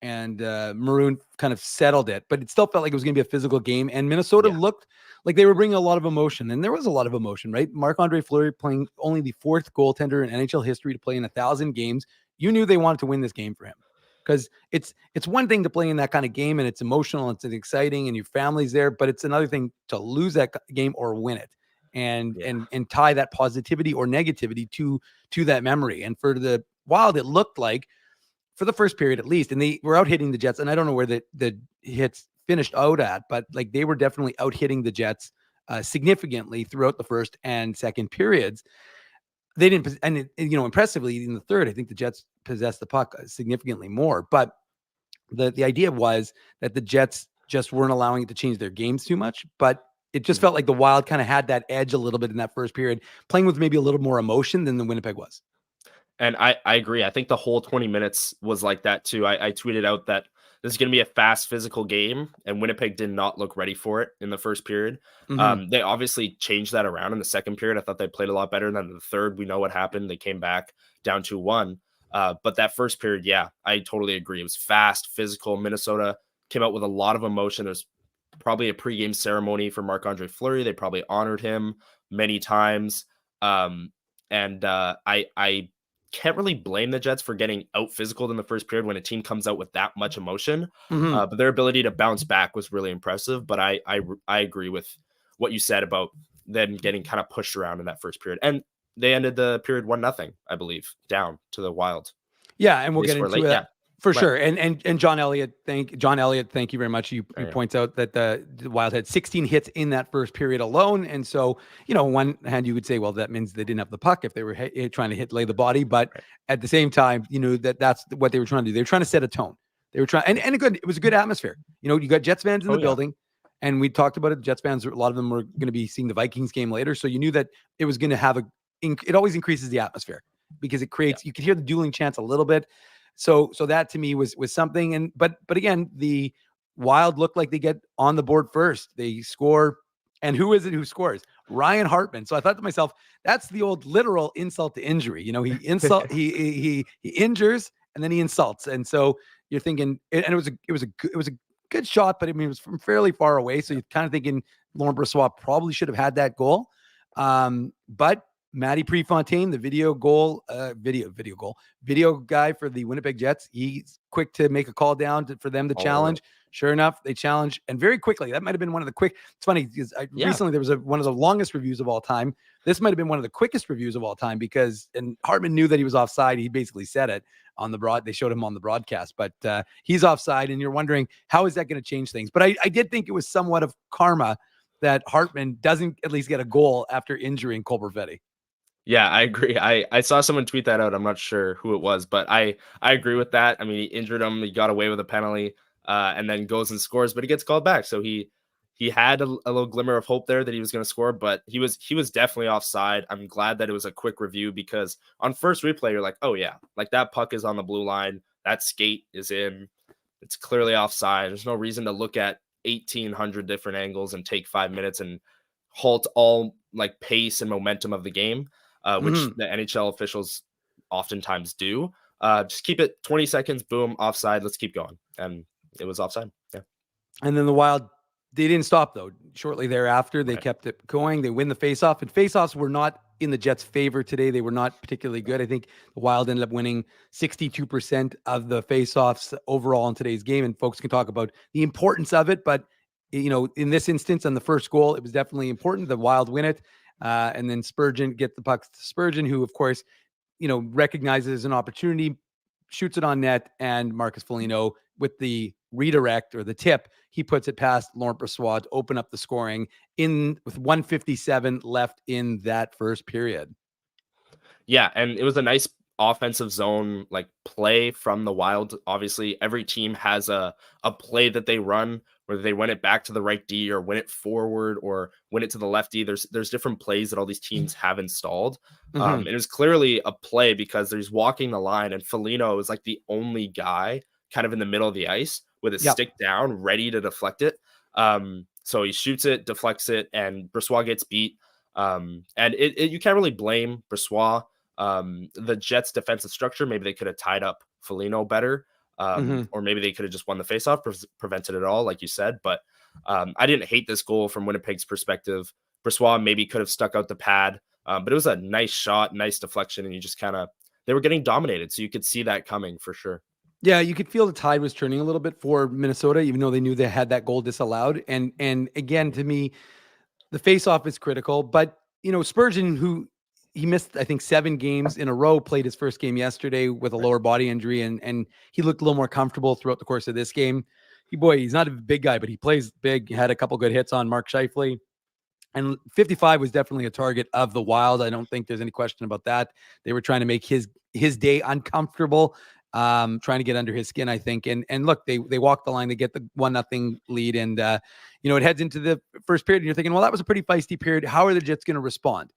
Maroon kind of settled it, but it still felt like it was going to be a physical game. And Minnesota looked like they were bringing a lot of emotion, and there was a lot of emotion, right? Marc-Andre Fleury playing only the fourth goaltender in NHL history to play in 1,000 games. You knew they wanted to win this game for him, because it's one thing to play in that kind of game and it's emotional, it's exciting, and your family's there, but it's another thing to lose that game or win it. And tie that positivity or negativity to that memory. And for the Wild, it looked like, for the first period at least, and they were out hitting the Jets, and I don't know where the hits finished out at, but like they were definitely out hitting the Jets significantly throughout the first and second periods. They didn't, and impressively in the third, I think the Jets possessed the puck significantly more. But the idea was that the Jets just weren't allowing it to change their games too much, but it just felt like the Wild kind of had that edge a little bit in that first period, playing with maybe a little more emotion than the Winnipeg was. And I agree. I think the whole 20 minutes was like that too. I tweeted out that this is going to be a fast physical game, and Winnipeg did not look ready for it in the first period. They obviously changed that around in the second period. I thought they played a lot better than the third. We know what happened. They came back down 2-1. But that first period, I totally agree. It was fast, physical. Minnesota came out with a lot of emotion. There's probably a pregame ceremony for Marc-Andre Fleury. They probably honored him many times. I can't really blame the Jets for getting out physical in the first period when a team comes out with that much emotion. But their ability to bounce back was really impressive. But I agree with what you said about them getting kind of pushed around in that first period. And they ended the period 1-0, I believe, down to the Wild. Yeah, and we'll get into that. For sure. And John Elliott, thank you very much. He points out that the Wild had 16 hits in that first period alone. And so, on one hand, you would say, well, that means they didn't have the puck if they were trying to lay the body. But at the same time, that's what they were trying to do. They were trying to set a tone. They were trying, and it was a good atmosphere. You got Jets fans in the building, and we talked about it. Jets fans, a lot of them were going to be seeing the Vikings game later. So you knew that it was going to have it always increases the atmosphere because it creates, you could hear the dueling chants a little bit. So that to me was something. But again, the Wild looked like they get on the board first. They score. And who is it who scores? Ryan Hartman. So I thought to myself, that's the old literal insult to injury. He injures and then he insults. And so you're thinking, and it was a good shot, but I mean, it was from fairly far away. So you're kind of thinking Laurent Brossoit probably should have had that goal. But Matty Prefontaine, the video guy for the Winnipeg Jets. He's quick to make a call down for them to challenge. Sure enough, they challenge, and very quickly. That might have been one of the quick. It's funny because recently there was one of the longest reviews of all time. This might have been one of the quickest reviews of all time because, and Hartman knew that he was offside. He basically said it on the They showed him on the broadcast, but he's offside, and you're wondering how is that going to change things. But I did think it was somewhat of karma that Hartman doesn't at least get a goal after injuring Cole Perfetti. Yeah, I agree. I saw someone tweet that out. I'm not sure who it was, but I agree with that. I mean, he injured him. He got away with a penalty. And then goes and scores, but he gets called back. So he had a little glimmer of hope there that he was going to score, but he was definitely offside. I'm glad that it was a quick review because on first replay, you're like, oh yeah, like that puck is on the blue line. That skate is in. It's clearly offside. There's no reason to look at 1,800 different angles and take 5 minutes and halt all like pace and momentum of the game, which the NHL officials oftentimes do. Just keep it 20 seconds, boom, offside. Let's keep going. And it was offside. Yeah. And then the Wild, they didn't stop though. Shortly thereafter, they kept it going. They win the faceoff, and faceoffs were not in the Jets' favor today. They were not particularly good. I think the Wild ended up winning 62% of the faceoffs overall in today's game. And folks can talk about the importance of it, but in this instance, on the first goal, it was definitely important. The Wild win it, and then Spurgeon get the puck to Spurgeon, who of course, recognizes an opportunity, shoots it on net, and Marcus Foligno with the redirect or the tip, he puts it past Laurent Brossoit to open up the scoring with 1:57 left in that first period. Yeah, and it was a nice offensive zone like play from the Wild. Obviously, every team has a play that they run, whether they win it back to the right D or win it forward or win it to the left D. There's different plays that all these teams have installed. And it was clearly a play because there's walking the line, and Foligno is like the only guy kind of in the middle of the ice with his stick down, ready to deflect it. So he shoots it, deflects it, and Brossoit gets beat. And you can't really blame Brossoit. The Jets' defensive structure, maybe they could have tied up Foligno better, or maybe they could have just won the faceoff, prevented it all, like you said. But I didn't hate this goal from Winnipeg's perspective. Brossoit maybe could have stuck out the pad, but it was a nice shot, nice deflection, and you just they were getting dominated, so you could see that coming for sure. Yeah, you could feel the tide was turning a little bit for Minnesota, even though they knew they had that goal disallowed. And again, to me, the faceoff is critical. But Spurgeon, who he missed, I think 7 games in a row, played his first game yesterday with a lower body injury, and he looked a little more comfortable throughout the course of this game. He's not a big guy, but he plays big. He had a couple good hits on Mark Scheifele. And 55 was definitely a target of the Wild. I don't think there's any question about that. They were trying to make his day uncomfortable, trying to get under his skin, I think. And look, they walk the line, they get the 1-0 lead, and it heads into the first period, and you're thinking, well, that was a pretty feisty period. How are the Jets going to respond?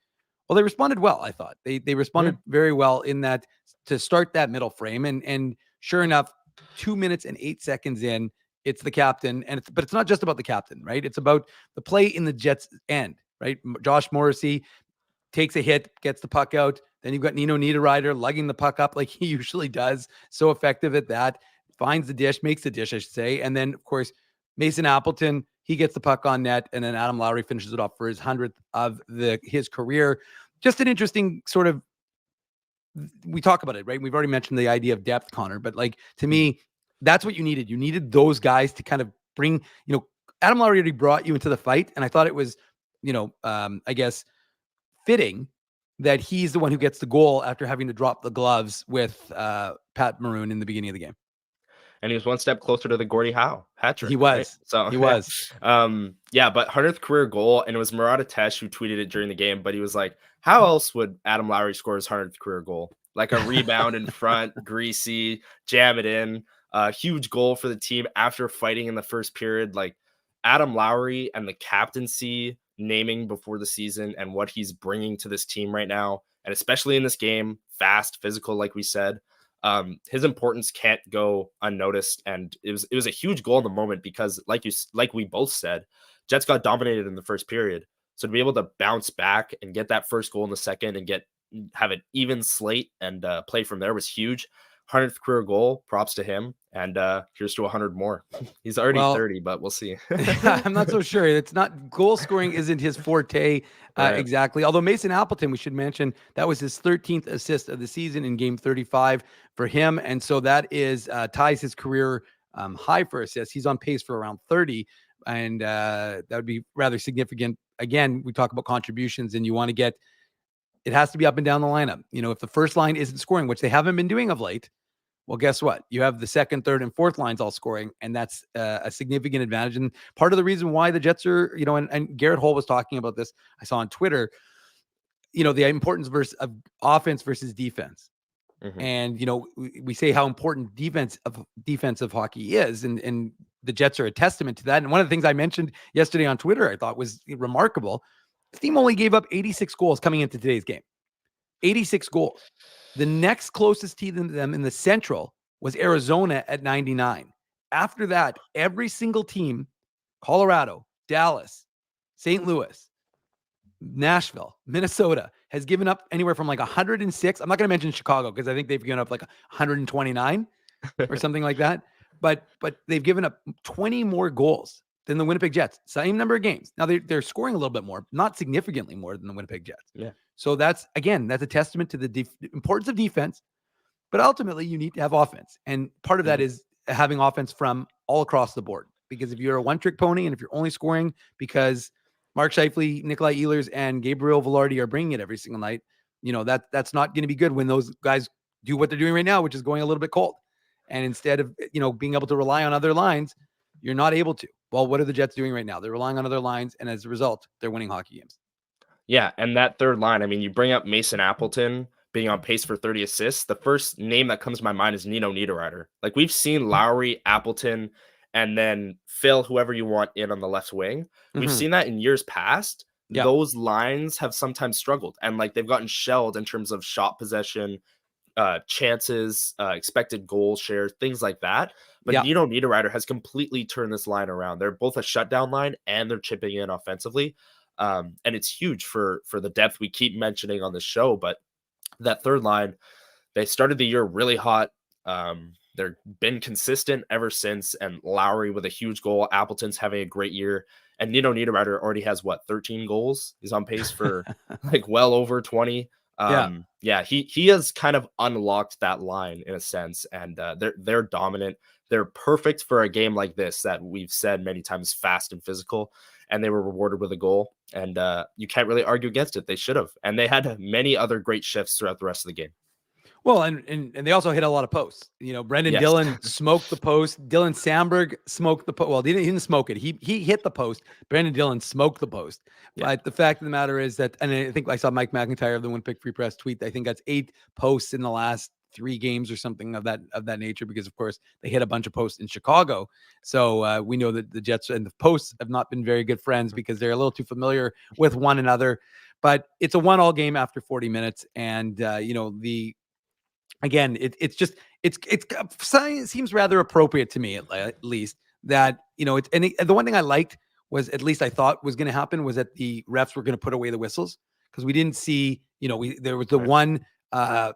Well, they responded well, I thought. They responded very well in that to start that middle frame. And sure enough, 2 minutes and 8 seconds in, it's the captain. But it's not just about the captain, right? It's about the play in the Jets' end, right? Josh Morrissey takes a hit, gets the puck out. Then you've got Nino Niederreiter lugging the puck up like he usually does. So effective at that. Finds the dish, makes the dish, I should say. And then, of course, Mason Appleton, he gets the puck on net, and then Adam Lowry finishes it off for his 100th of his career. Just an interesting sort of, we talk about it, right? We've already mentioned the idea of depth, Connor, but like, to me, that's what you needed. You needed those guys to kind of bring, Adam Lowry already brought you into the fight. And I thought it was, I guess, fitting that he's the one who gets the goal after having to drop the gloves with Pat Maroon in the beginning of the game. And he was one step closer to the Gordie Howe hat trick. He was. Right? So he was. But 100th career goal, and it was Murat Atesh who tweeted it during the game, but he was like, how else would Adam Lowry score his 100th career goal? Like a rebound in front, greasy, jam it in. Huge goal for the team after fighting in the first period. Like Adam Lowry and the captaincy naming before the season and what he's bringing to this team right now, and especially in this game, fast, physical, like we said. His importance can't go unnoticed, and it was a huge goal in the moment because, like we both said, Jets got dominated in the first period. So to be able to bounce back and get that first goal in the second and have an even slate and play from there was huge. 100th career goal, props to him. And here's to 100 more. He's already 30, but we'll see. I'm not so sure. It's not, goal scoring isn't his forte exactly. Although Mason Appleton, we should mention, that was his 13th assist of the season in game 35 for him. And so that is ties his career high for assists. He's on pace for around 30. And that would be rather significant. Again, we talk about contributions, and you want to get, it has to be up and down the lineup. You know, if the first line isn't scoring, which they haven't been doing of late, well, guess what? You have the second, third, and fourth lines all scoring, and that's a significant advantage. And part of the reason why the Jets are, you know, and Garrett Hole was talking about this, I saw on Twitter, you know, the importance of offense versus defense. Mm-hmm. And, you know, we say how important defensive hockey is, and the Jets are a testament to that. And one of the things I mentioned yesterday on Twitter, I thought was remarkable. The team only gave up 86 goals coming into today's game. 86 goals. The next closest team to them in the Central was Arizona at 99. After that, every single team, Colorado, Dallas, St. Louis, Nashville, Minnesota, has given up anywhere from like 106. I'm not going to mention Chicago because I think they've given up like 129 or something like that. But they've given up 20 more goals than the Winnipeg Jets. Same number of games. Now they're scoring a little bit more, not significantly more than the Winnipeg Jets. Yeah. So that's a testament to the importance of defense, but ultimately you need to have offense. And part of that is having offense from all across the board, because if you're a one-trick pony and if you're only scoring because Mark Scheifele, Nikolai Ehlers, and Gabriel Velarde are bringing it every single night, you know, that's not going to be good when those guys do what they're doing right now, which is going a little bit cold. And instead of, you know, being able to rely on other lines, you're not able to. Well, what are the Jets doing right now? They're relying on other lines, and as a result, they're winning hockey games. Yeah, and that third line, I mean, you bring up Mason Appleton being on pace for 30 assists. The first name that comes to my mind is Nino Niederreiter. Like, we've seen Lowry, Appleton, and then Phil, whoever you want in on the left wing. We've seen that in years past. Yep. Those lines have sometimes struggled, and like they've gotten shelled in terms of shot possession, chances, expected goal share, things like that. But Nino Niederreiter has completely turned this line around. They're both a shutdown line and they're chipping in offensively. And it's huge for the depth we keep mentioning on the show. But that third line, they started the year really hot. They've been consistent ever since. And Lowry with a huge goal. Appleton's having a great year. And Nino Niederreiter already has 13 goals. He's on pace for like well over 20. He has kind of unlocked that line in a sense, and they're dominant. They're perfect for a game like this that we've said many times, fast and physical, and they were rewarded with a goal, and you can't really argue against it. They should have, and they had many other great shifts throughout the rest of the game. Well, and they also hit a lot of posts. You know, Brendan Dillon smoked the post. Dylan Sandberg smoked the post. Well, he didn't smoke it. He hit the post. Brendan Dillon smoked the post. Yeah. But the fact of the matter is that, and I think I saw Mike McIntyre of the Winnipeg Free Press tweet, I think that's 8 posts in the last 3 games or something of that nature, because of course they hit a bunch of posts in Chicago. So we know that the Jets and the Posts have not been very good friends because they're a little too familiar with one another. But it's a 1-1 game after 40 minutes. And, you know, again, it seems rather appropriate to me, at least, that, you know, the one thing I liked was, at least I thought was going to happen, was that the refs were going to put away the whistles, because we didn't see, you know, there was the one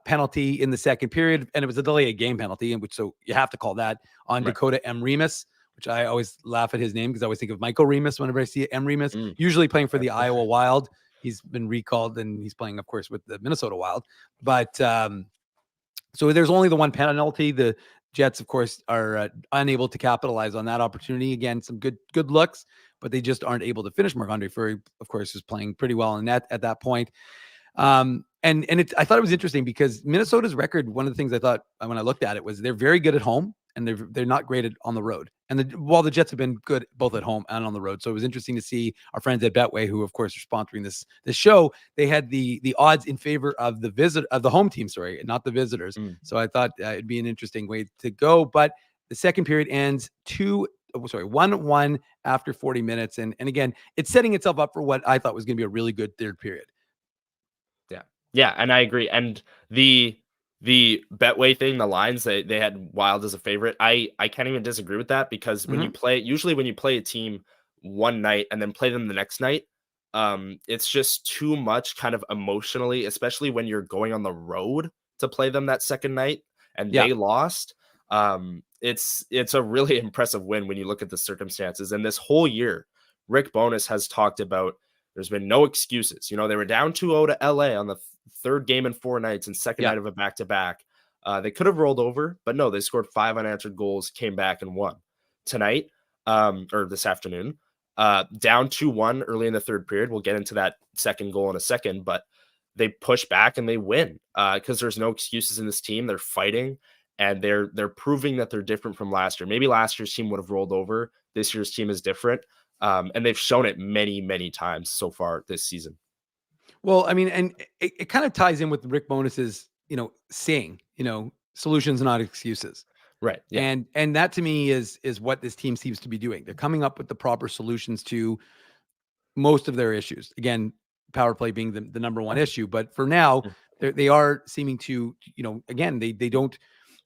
penalty in the second period, and it was a delay of game penalty, so you have to call that on Dakota M. Remus, which I always laugh at his name because I always think of Michael Remus whenever I see M. Remus, usually playing for the Iowa Wild. He's been recalled, and he's playing, of course, with the Minnesota Wild. But so there's only the one penalty. The Jets, of course, are unable to capitalize on that opportunity. Again, some good looks, but they just aren't able to finish. Marc-Andre Fleury, of course, is playing pretty well in net at that point. And I thought it was interesting because Minnesota's record, one of the things I thought when I looked at it was they're very good at home and they're not great on the road. And while the Jets have been good both at home and on the road. So it was interesting to see our friends at Betway, who of course are sponsoring this show, they had the odds in favor of the home team, not the visitors. So I thought it'd be an interesting way to go. But the second period ends 1-1 after 40 minutes. And again, it's setting itself up for what I thought was going to be a really good third period. Yeah, and I agree. And the Betway thing, the lines, they had Wild as a favorite. I can't even disagree with that, because when you play a team one night and then play them the next night, it's just too much kind of emotionally, especially when you're going on the road to play them that second night and they lost. it's a really impressive win when you look at the circumstances. And this whole year, Rick Bowness has talked about there's been no excuses. You know, they were down 2-0 to LA on the third game in 4 nights and second night of a back-to-back. They could have rolled over, but no, they scored 5 unanswered goals, came back and won. Tonight, or this afternoon, down 2-1 early in the third period. We'll get into that second goal in a second, but they push back and they win because there's no excuses in this team. They're fighting and they're proving that they're different from last year. Maybe last year's team would have rolled over. This year's team is different. And they've shown it many, many times so far this season. Well, I mean, and it kind of ties in with Rick Bowness's, saying, solutions, not excuses. Right. Yeah. And that to me is what this team seems to be doing. They're coming up with the proper solutions to most of their issues. Again, power play being the number one issue, but for now they are seeming to, again,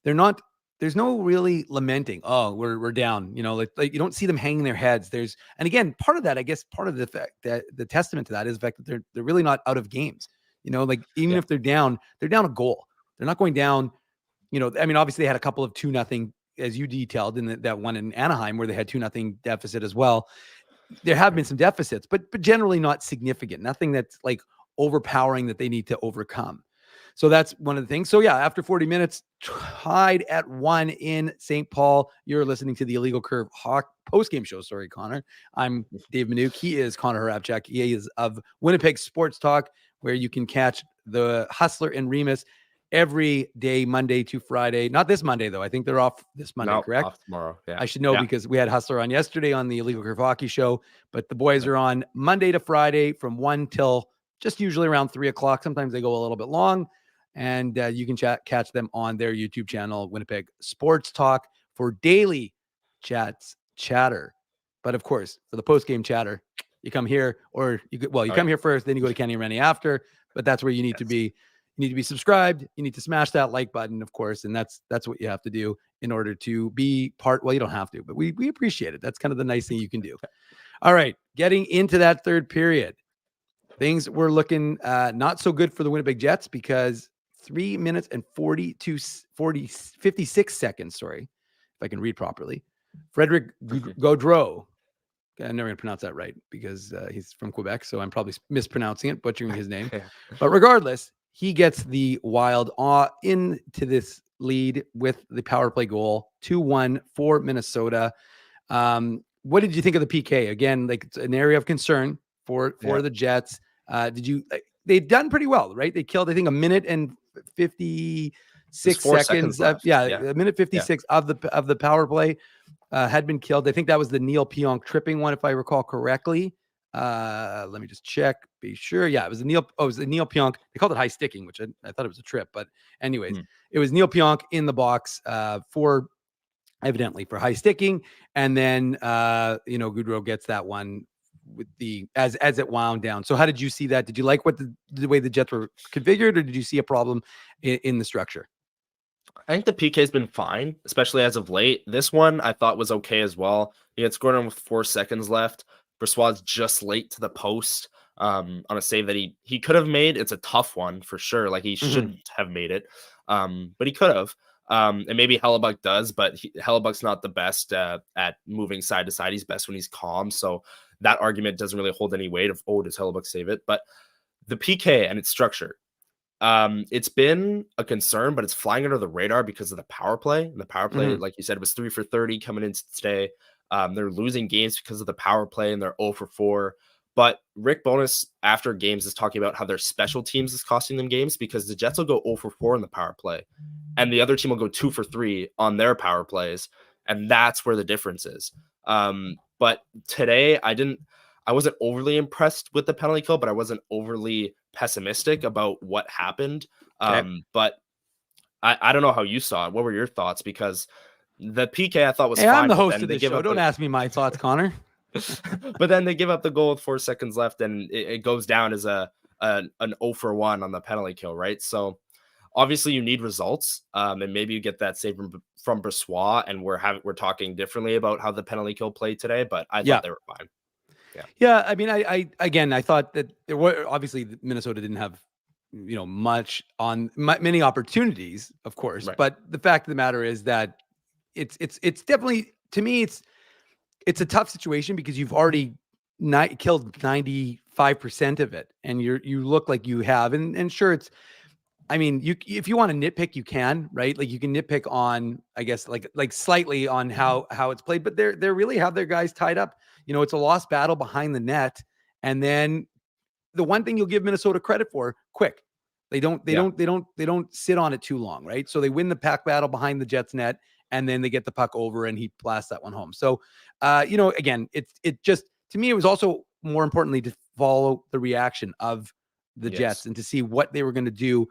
they're not, there's no really lamenting. Oh, we're down, like you don't see them hanging their heads. And again, part of that, I guess part of the fact that the testament to that is the fact that they're really not out of games, like even if they're down a goal, they're not going down, I mean, obviously they had a couple of 2-0, as you detailed in that one in Anaheim where they had 2-0 deficit as well. There have been some deficits, but generally not significant, nothing that's like overpowering that they need to overcome. So that's one of the things. So yeah, after 40 minutes, tied at 1 in St. Paul. You're listening to the Illegal Curve post-game show. Sorry, Connor. I'm Dave Minuk. He is Connor Harapchak. He is of Winnipeg Sports Talk, where you can catch the Hustler and Remus every day, Monday to Friday. Not this Monday, though. I think they're off this Monday, correct? Off tomorrow. Yeah. I should know because we had Hustler on yesterday on the Illegal Curve Hockey Show, but the boys are on Monday to Friday from 1 till just usually around 3 o'clock. Sometimes they go a little bit long. And you can catch them on their YouTube channel, Winnipeg Sports Talk, for daily chatter. But of course, for the post-game chatter, you come here, or you come here first, then you go to Kenny and Rennie after. But that's where you need to be. You need to be subscribed. You need to smash that like button, of course, and that's what you have to do in order to be part. Well, you don't have to, but we appreciate it. That's kind of the nice thing you can do. All right, getting into that third period, things were looking not so good for the Winnipeg Jets because 3 minutes and 56 seconds. Sorry, if I can read properly. Frederic Gaudreau. I'm never going to pronounce that right because he's from Quebec, so I'm probably mispronouncing it, butchering his name. But regardless, he gets the Wild into this lead with the power play goal, 2-1 for Minnesota. What did you think of the PK? Again, like it's an area of concern for the Jets. They've done pretty well, right? They killed, I think, 1 minute and 56 seconds. A minute 56 of the power play had been killed. I think that was the Neil Pionk tripping one, if I recall correctly. Let me just check, be sure. Yeah, it was the Neil Pionk. They called it high sticking, which I thought it was a trip, but anyways, it was Neil Pionk in the box for high sticking, and then Gaudreau gets that one with the as it wound down. So how did you see that? Did you like what the way the Jets were configured, or did you see a problem in the structure? I think the PK has been fine, especially as of late. This one I thought was okay as well. He had scored on with 4 seconds left. Brossoit's just late to the post on a save that he could have made. It's a tough one for sure. Like he shouldn't have made it, but he could have. And maybe Hellebuck does, but Hellebuck's not the best at moving side to side. He's best when he's calm. So that argument doesn't really hold any weight of, does Hellebuck save it? But the PK and its structure, it's been a concern, but it's flying under the radar because of the power play. And the power play, like you said, was 3 for 30 coming in today. They're losing games because of the power play and they're 0 for 4. But Rick Bowness, after games, is talking about how their special teams is costing them games because the Jets will go 0 for 4 in the power play and the other team will go 2 for 3 on their power plays. And that's where the difference is. But today I wasn't overly impressed with the penalty kill, but I wasn't overly pessimistic about what happened. But I don't know how you saw it. What were your thoughts? Because the PK I thought was fine. I'm the host of the show. Don't ask me my thoughts, Connor. But then they give up the goal with 4 seconds left, and it goes down as an 0 for 1 on the penalty kill, right? So obviously you need results, and maybe you get that save from Brossoit, and we're talking differently about how the penalty kill played today, but I thought they were fine. Yeah. I mean, I thought that there were obviously Minnesota didn't have much on many opportunities, of course, but the fact of the matter is that it's definitely, to me, it's a tough situation because you've already killed 95% of it, and you look like you have, and sure, I mean, if you want to nitpick, you can, right? Like you can nitpick on, I guess, like slightly on how it's played, but they really have their guys tied up. It's a lost battle behind the net, and then the one thing you'll give Minnesota credit for, quick. They don't sit on it too long, right? So they win the pack battle behind the Jets net, and then they get the puck over, and he blasts that one home. So, again, it just, to me, it was also more importantly to follow the reaction of the Jets and to see what they were going to do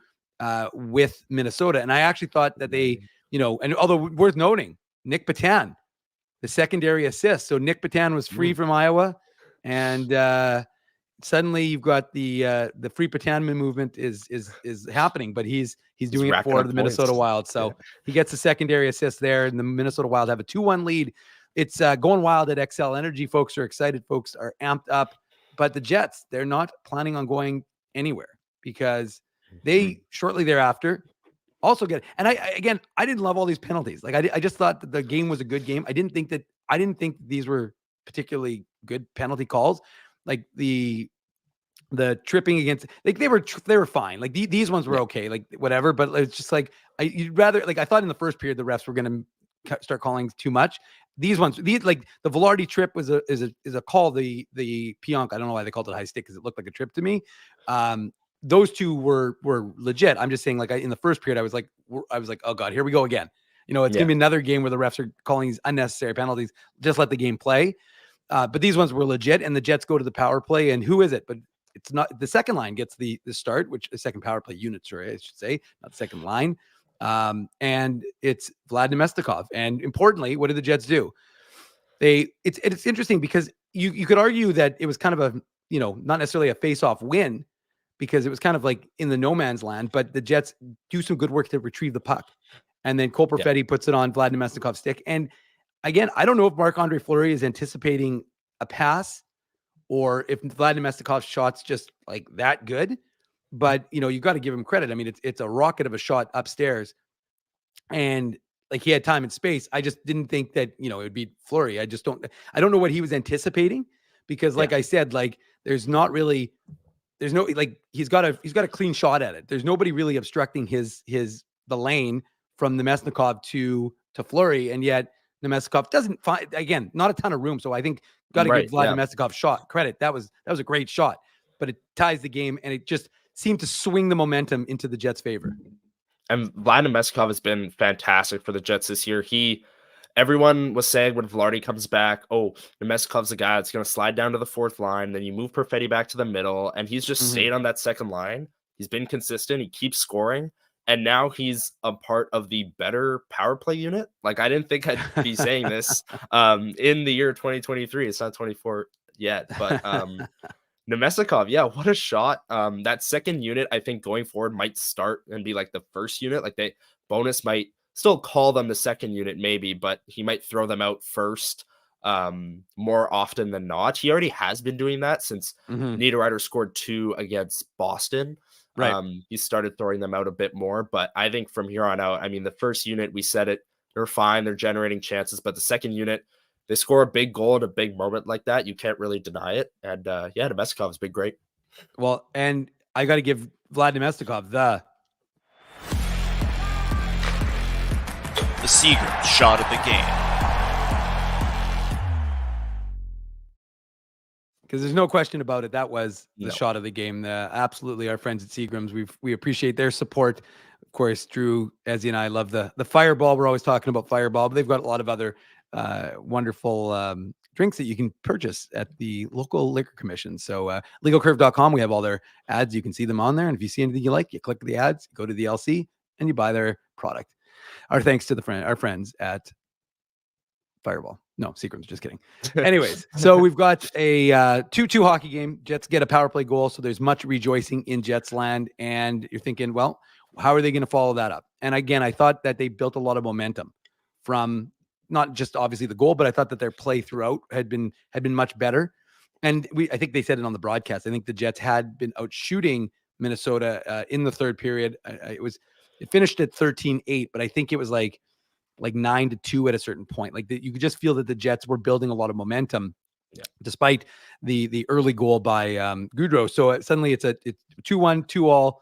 with Minnesota. And I actually thought that they, and although worth noting, Nick Patan, the secondary assist. So Nick Patan was free from Iowa, and suddenly you've got the free Patanman movement is happening, but he's doing it for the Minnesota Wild. So he gets a secondary assist there, and the Minnesota Wild have a 2-1 lead. It's going wild at XL Energy. Folks are excited. Folks are amped up. But the Jets, they're not planning on going anywhere because they shortly thereafter also get. And I didn't love all these penalties. Like I just thought that the game was a good game. I didn't think these were particularly good penalty calls. Like the tripping against, like they were fine. Like these ones were okay, like whatever. But it's just like you'd rather, like I thought in the first period the refs were going to start calling too much. These like the Velarde trip is a call. The Pionk, I don't know why they called it high stick because it looked like a trip to me. Those two were legit. I'm just saying, like in the first period, I was like, oh God, here we go again. It's gonna be another game where the refs are calling these unnecessary penalties. Just let the game play. But these ones were legit, and the Jets go to the power play. And who is it? But it's not the second line gets the start, which the second power play unit, sorry, I should say, not the second line. And it's Vlad Nemestikov. And importantly, what did the Jets do? It's interesting because you could argue that it was kind of a, not necessarily a face-off win because it was kind of like in the no man's land, but the Jets do some good work to retrieve the puck. And then Cole Perfetti puts it on Vlad Nemestikov's stick. And again, I don't know if Marc-Andre Fleury is anticipating a pass or if Vlad Nemestikov's shot's just like that good. But, you got to give him credit. I mean, it's a rocket of a shot upstairs. And like he had time and space. I just didn't think that, it would be Fleury. I don't know what he was anticipating because like I said, like there's no, like he's got a clean shot at it. There's nobody really obstructing the lane from Nemestikov to Fleury. And yet Nemestikov doesn't find, again, not a ton of room. So I think got to give Vlad Nemestikov shot credit. That was a great shot, but it ties the game and it just seemed to swing the momentum into the Jets' favor. And Vlad Nemestikov has been fantastic for the Jets this year. Everyone was saying when Velarde comes back, Nemestikov's the guy that's going to slide down to the fourth line. Then you move Perfetti back to the middle, and he's just stayed on that second line. He's been consistent. He keeps scoring. And now he's a part of the better power play unit. Like, I didn't think I'd be saying this in the year 2023. It's not 24 yet, but Nemestikov, what a shot. That second unit, I think going forward might start and be like the first unit. Like Bonus might still call them the second unit maybe, but he might throw them out first more often than not. He already has been doing that since Niederreiter scored 2 against Boston. Right. He started throwing them out a bit more, but I think from here on out, I mean, the first unit, we said it, they're fine. They're generating chances, but the second unit, they score a big goal in a big moment like that. You can't really deny it. And Nemestikov has been great. Well, and I got to give Vlad Nemestikov the Seagram shot of the game. Because there's no question about it. That was the shot of the game. Absolutely, our friends at Seagram's. We appreciate their support. Of course, Drew, Ezzy, and I love the Fireball. We're always talking about Fireball, but they've got a lot of other wonderful drinks that you can purchase at the local liquor commission. So legalcurve.com, we have all their ads. You can see them on there. And if you see anything you like, you click the ads, go to the LC, and you buy their product. Our thanks to our friends at Fireball. No, Seagram's, just kidding. Anyways, so we've got a 2-2 hockey game. Jets get a power play goal, so there's much rejoicing in Jets land. And you're thinking, well, how are they going to follow that up? And again, I thought that they built a lot of momentum from not just obviously the goal, but I thought that their play throughout had been much better. And I think they said it on the broadcast. I think the Jets had been out shooting Minnesota in the third period. It finished at 13-8, but I think it was like like 9-2 at a certain point. Like you could just feel that the Jets were building a lot of momentum, despite the early goal by Goudreau. So suddenly it's 2-1, 2-2,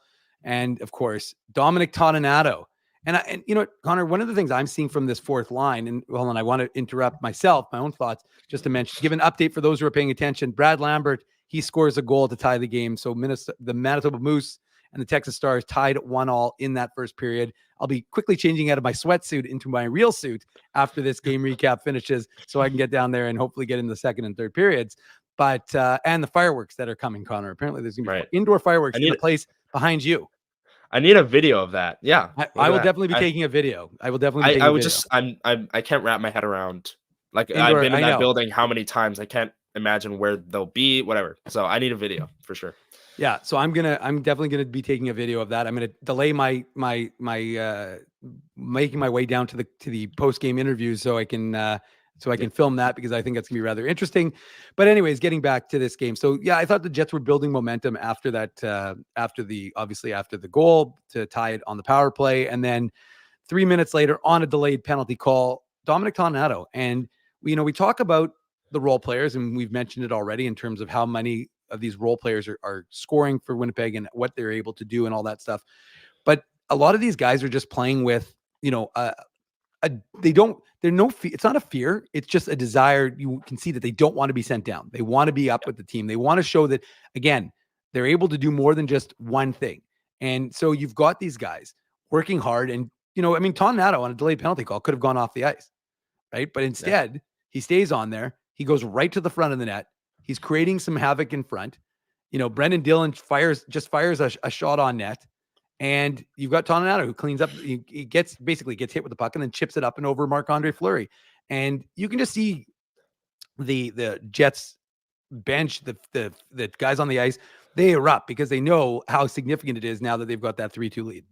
and of course Dominic Toninato. And you know, Connor, one of the things I'm seeing from this fourth line, and I want to interrupt my own thoughts, just to mention, give an update for those who are paying attention. Brad Lambert, he scores a goal to tie the game. So the Manitoba Moose and the Texas Stars tied 1-1 in that first period. I'll be quickly changing out of my sweatsuit into my real suit after this game recap finishes, so I can get down there and hopefully get in the second and third periods. But and the fireworks that are coming, Connor. Apparently, there's going to be indoor fireworks in the place behind you. I need a video of that. Yeah, I will definitely be taking a video. I will definitely. I can't wrap my head around. Like indoor, I've been in that building how many times? I can't imagine where they'll be. Whatever. So I need a video for sure. Yeah, so I'm definitely gonna be taking a video of that. I'm gonna delay my making my way down to the post game interviews so I can film that, because I think that's gonna be rather interesting. But anyways, getting back to this game. So yeah, I thought the Jets were building momentum after that, after the goal to tie it on the power play, and then 3 minutes later on a delayed penalty call, Dominic Toninato. And we talk about the role players, and we've mentioned it already in terms of how many of these role players are scoring for Winnipeg and what they're able to do and all that stuff. But a lot of these guys are just playing with, it's not a fear. It's just a desire. You can see that they don't want to be sent down. They want to be up with the team. They want to show that, again, they're able to do more than just one thing. And so you've got these guys working hard, and, Toninato on a delayed penalty call could have gone off the ice, right? But instead he stays on there. He goes right to the front of the net. He's creating some havoc in front. Brendan Dillon fires a shot on net, and you've got Toninato who cleans up. He gets hit with the puck and then chips it up and over Marc-Andre Fleury. And you can just see the Jets bench, the guys on the ice, they erupt because they know how significant it is now that they've got that 3-2 lead.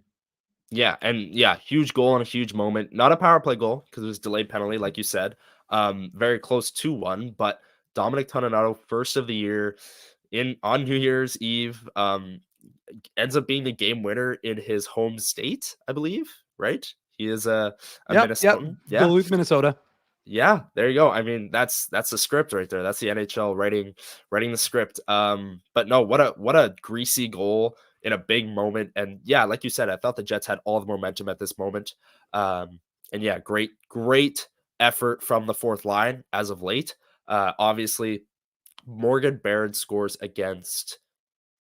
Yeah, and huge goal and a huge moment. Not a power play goal because it was delayed penalty, like you said. Very close to one, but Dominic Toninato, first of the year on New Year's Eve, ends up being the game winner in his home state, I believe, right? He is a Minnesotan. Yeah. Duluth, Minnesota. Yeah, there you go. I mean, that's the script right there. That's the NHL writing the script. But no, what a greasy goal in a big moment. And yeah, like you said, I thought the Jets had all the momentum at this moment. And yeah, great effort from the fourth line as of late. Obviously, Morgan Barron scores against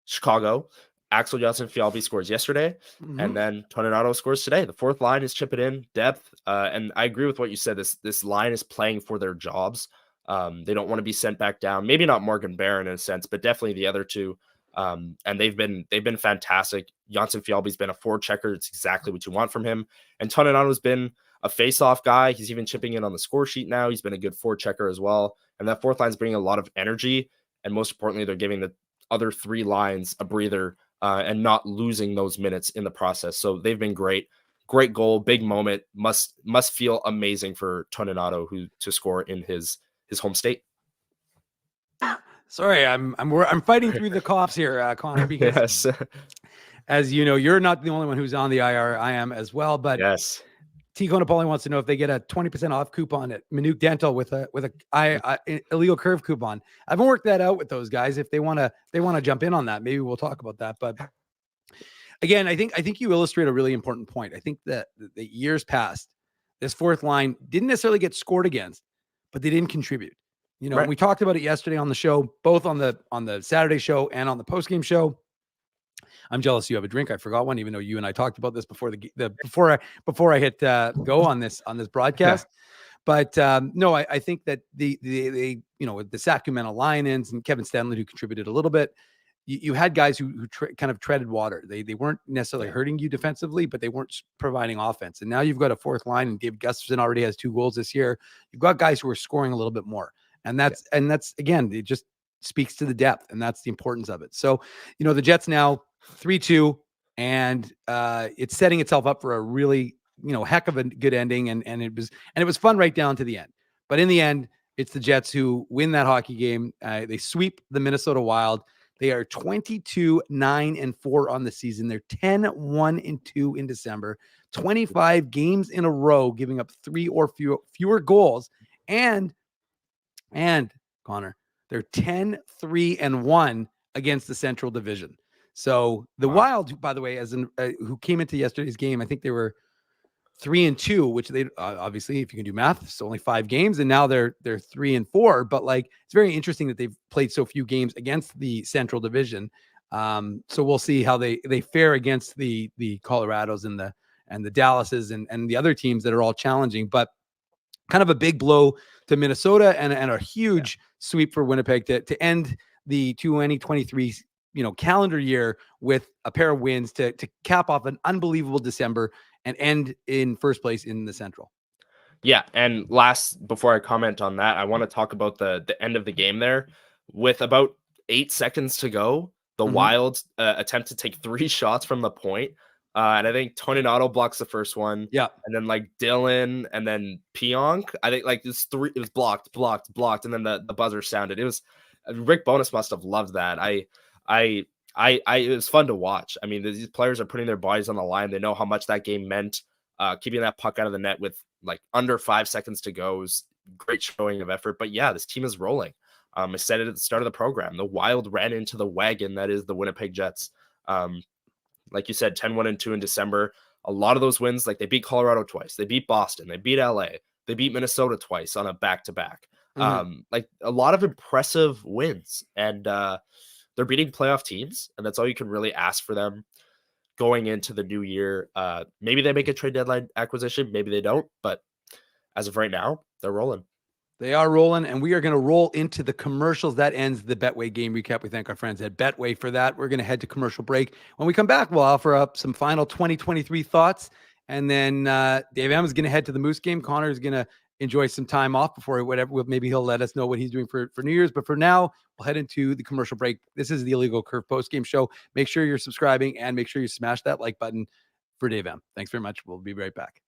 Chicago. Axel Jonsson-Fjällby scores yesterday, and then Toninato scores today. The fourth line is chipping in depth, and I agree with what you said. This line is playing for their jobs. They don't want to be sent back down. Maybe not Morgan Barron in a sense, but definitely the other two. And they've been fantastic. Jonsson-Fjällby's been a forechecker. It's exactly what you want from him. And Toninato's been a face-off guy. He's even chipping in on the score sheet now. He's been a good forechecker as well. And that fourth line's bringing a lot of energy. And most importantly, they're giving the other three lines a breather and not losing those minutes in the process. So they've been great. Great goal, big moment. Must feel amazing for Toninato to score in his home state. Sorry, I'm fighting through the coughs here, Connor, because as you know, you're not the only one who's on the IR. I am as well. But yes, Tico Napoli wants to know if they get a 20% off coupon at Minute Dental with a illegal curve coupon. I haven't worked that out with those guys. If they want to jump in on that, maybe we'll talk about that. But again, I think you illustrate a really important point. I think that the years past, this fourth line didn't necessarily get scored against, but they didn't contribute. Right. We talked about it yesterday on the show, both on the Saturday show and on the postgame show. I'm jealous you have a drink. I forgot one, even though you and I talked about this before before I hit go on this broadcast. Yeah. But no, I think that the the Sacramento Lions and Kevin Stanley, who contributed a little bit, you had guys who kind of treaded water. They weren't necessarily hurting you defensively, but they weren't providing offense. And now you've got a fourth line, and David Gustafson already has 2 goals this year. You've got guys who are scoring a little bit more, and that's again, it just speaks to the depth, and that's the importance of it. So the Jets now 3-2, and it's setting itself up for a really heck of a good ending, and it was fun right down to the end. But in the end, it's the Jets who win that hockey game. They sweep the Minnesota Wild They are 22-9-4 on the season. They're 10-1-2 in December, 25 games in a row, giving up 3 or fewer goals. And Connor, they're 10-3-1 against the Central Division. So the Wild, by the way, who came into yesterday's game, I think they were 3-2, which they obviously, if you can do math, it's only 5 games, and now they're 3-4. But like, it's very interesting that they've played so few games against the Central Division. So we'll see how they fare against the Colorados and the Dallases and the other teams that are all challenging. But kind of a big blow to Minnesota and a huge sweep for Winnipeg to end the 2023 calendar year with a pair of wins to cap off an unbelievable December and end in first place in the Central. Yeah, and before I comment on that, I want to talk about the end of the game there. With about 8 seconds to go, the Wild attempt to take 3 shots from the point. And I think Toninato blocks the first one. Yeah. And then like Dylan and then Pionk. I think like it was blocked. And then the buzzer sounded. It was Rick Bowness must have loved that. It was fun to watch. I mean, these players are putting their bodies on the line. They know how much that game meant. Keeping that puck out of the net with like under 5 seconds to go is great showing of effort. But yeah, this team is rolling. I said it at the start of the program. The Wild ran into the wagon that is the Winnipeg Jets. Like you said, 10-1-2 in December. A lot of those wins, like they beat Colorado twice. They beat Boston. They beat LA. They beat Minnesota twice on a back-to-back. Like a lot of impressive wins. And they're beating playoff teams, and that's all you can really ask for them going into the new year. Maybe they make a trade deadline acquisition. Maybe they don't. But as of right now, they're rolling. They are rolling, and we are going to roll into the commercials. That ends the Betway game recap. We thank our friends at Betway for that. We're going to head to commercial break. When we come back, we'll offer up some final 2023 thoughts, and then Dave M is going to head to the Moose game. Connor is going to enjoy some time off before maybe he'll let us know what he's doing for New Year's. But for now, we'll head into the commercial break. This is the Illegal Curve post-game show. Make sure you're subscribing and make sure you smash that like button for Dave M. Thanks very much. We'll be right back.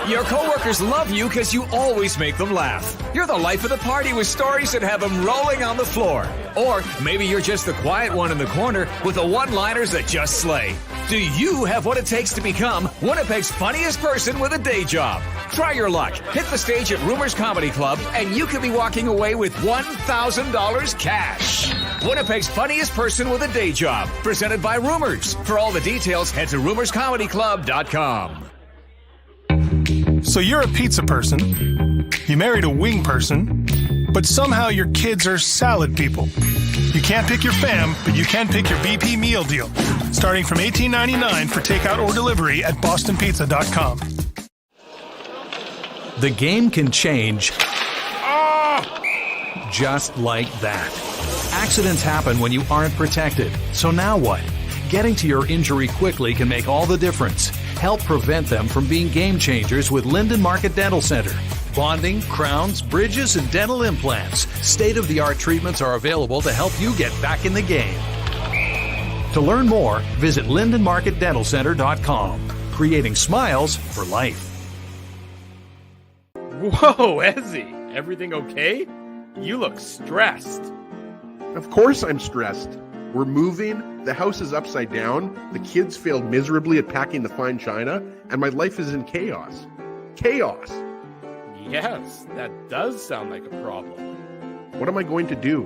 Your coworkers love you because you always make them laugh. You're the life of the party with stories that have them rolling on the floor. Or maybe you're just the quiet one in the corner with the one-liners that just slay. Do you have what it takes to become Winnipeg's funniest person with a day job? Try your luck. Hit the stage at Rumors Comedy Club, and you could be walking away with $1,000 cash. Winnipeg's funniest person with a day job. Presented by Rumors. For all the details, head to rumorscomedyclub.com. So you're a pizza person, you married a wing person, but somehow your kids are salad people. You can't pick your fam, but you can pick your BP meal deal, starting from $18.99 for takeout or delivery at bostonpizza.com. The game can change just like that. Accidents happen when you aren't protected. So now what? Getting to your injury quickly can make all the difference. Help prevent them from being game changers with Linden Market Dental Center. Bonding, crowns, bridges, and dental implants. State-of-the-art treatments are available to help you get back in the game. To learn more, visit lindenmarketdentalcenter.com. Creating smiles for life. Whoa, Ezzy, everything okay? You look stressed. Of course I'm stressed. We're moving, the house is upside down, the kids failed miserably at packing the fine china, and my life is in chaos. Chaos! Yes, that does sound like a problem. What am I going to do?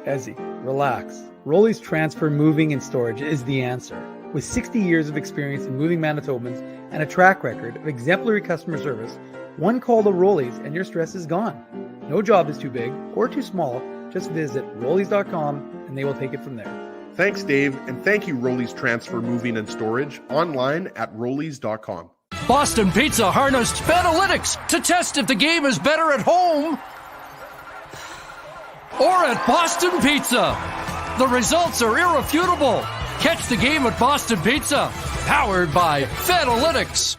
Ezzy, relax. Rolly's Transfer Moving and Storage is the answer. With 60 years of experience in moving Manitobans and a track record of exemplary customer service, one call to Rolly's and your stress is gone. No job is too big or too small. Just visit Rollies.com and they will take it from there. Thanks, Dave, and thank you, Rollies Transfer Moving and Storage, online at Rollies.com. Boston Pizza harnessed Fanalytics to test if the game is better at home or at Boston Pizza. The results are irrefutable. Catch the game at Boston Pizza, powered by Fanalytics.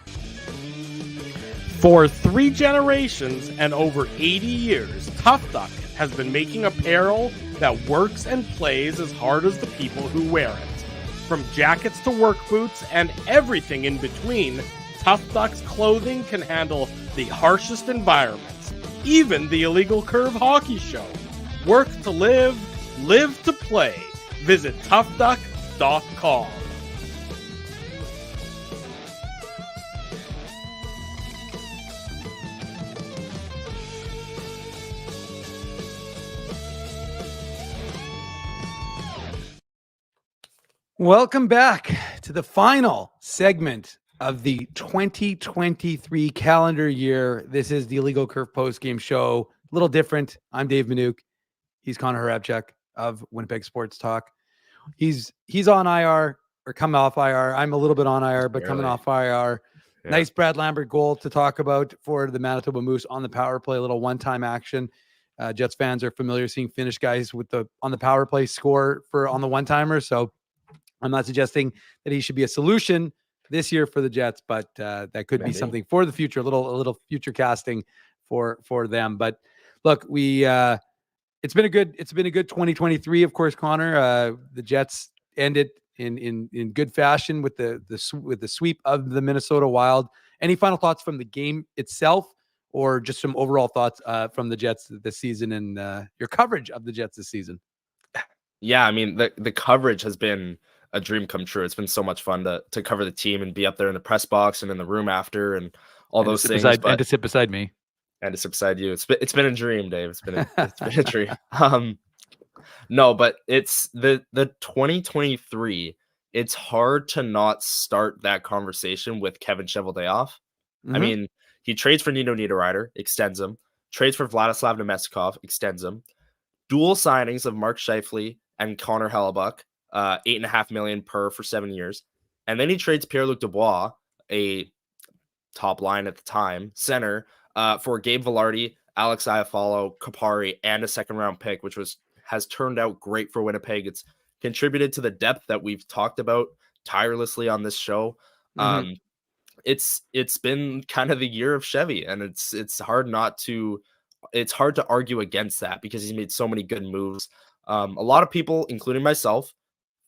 For 3 generations and over 80 years, Tough Duck has been making apparel that works and plays as hard as the people who wear it. From jackets to work boots and everything in between, Tough Duck's clothing can handle the harshest environments, even the Illegal Curve hockey show. Work to live, Live to play. Visit toughduck.com. Welcome back to the final segment of the 2023 calendar year. This is the Illegal Curve post-game show. A little different. I'm Dave Minuk. He's Connor Harabchuk of Winnipeg Sports Talk. He's on IR or coming off IR. I'm a little bit on IR, but coming off IR. Yeah. Nice Brad Lambert goal to talk about for the Manitoba Moose on the power play. A little one-time action. Jets fans are familiar seeing Finnish guys on the power play score on the one-timer. So I'm not suggesting that he should be a solution this year for the Jets, but that could be something for the future. A little future casting for them. But look, it's been a good 2023. Of course, Connor. The Jets ended in good fashion with the sweep of the Minnesota Wild. Any final thoughts from the game itself, or just some overall thoughts from the Jets this season and your coverage of the Jets this season? Yeah, I mean the coverage has been a dream come true. It's been so much fun to cover the team and be up there in the press box and in the room after and all those things. And to sit beside me. And to sit beside you. It's been a dream, Dave. It's been a dream. No, but it's the 2023. It's hard to not start that conversation with Kevin Cheveldayoff. Mm-hmm. I mean, he trades for Nino Niederreiter, extends him. Trades for Vladislav Nemestikov, extends him. Dual signings of Mark Scheifele and Connor Hellebuck. $8.5 million per for 7 years. And then he trades Pierre-Luc Dubois, a top line at the time, center, for Gabe Vilardi, Alex Iafallo, Kapari, and a second-round pick, which has turned out great for Winnipeg. It's contributed to the depth that we've talked about tirelessly on this show. Mm-hmm. It's been kind of the year of Chevy, and it's hard to argue against that because he's made so many good moves. A lot of people, including myself,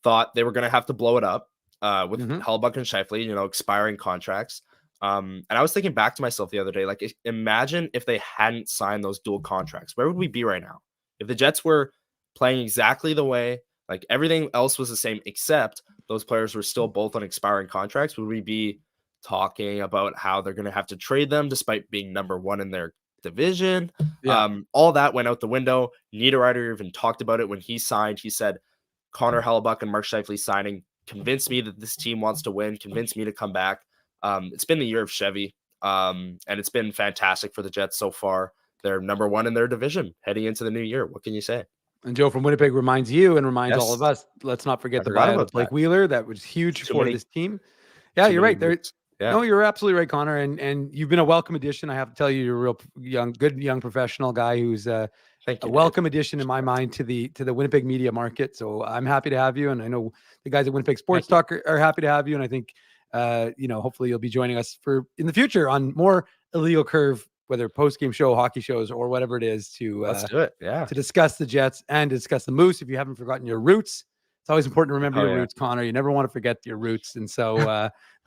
thought they were going to have to blow it up with Hellebuck and Scheifele, expiring contracts. And I was thinking back to myself the other day, like, imagine if they hadn't signed those dual contracts. Where would we be right now? If the Jets were playing exactly the way, like everything else was the same, except those players were still both on expiring contracts, would we be talking about how they're going to have to trade them despite being number one in their division? Yeah. All that went out the window. Niederreiter even talked about it when he signed. He said, Connor Hellebuck and Mark Scheifele signing convinced me that this team wants to win, convinced me to come back. It's been the year of Chevy, and it's been fantastic for the Jets so far. They're number one in their division heading into the new year. What can you say? And Joe from Winnipeg reminds you and reminds all of us, let's not forget the buyout of Blake Wheeler. That was huge for this team. Yeah, you're right. No, you're absolutely right, Connor. And you've been a welcome addition. I have to tell you, you're a real good young professional guy who's a welcome addition in my mind to the Winnipeg media market. So I'm happy to have you. And I know the guys at Winnipeg Sports Talk are happy to have you. And I think, hopefully you'll be joining us in the future on more Illegal Curve, whether post-game show, hockey shows, or whatever it is let's do it. Yeah. To discuss the Jets and discuss the Moose. If you haven't forgotten your roots, it's always important to remember your roots, Connor. You never want to forget your roots. And so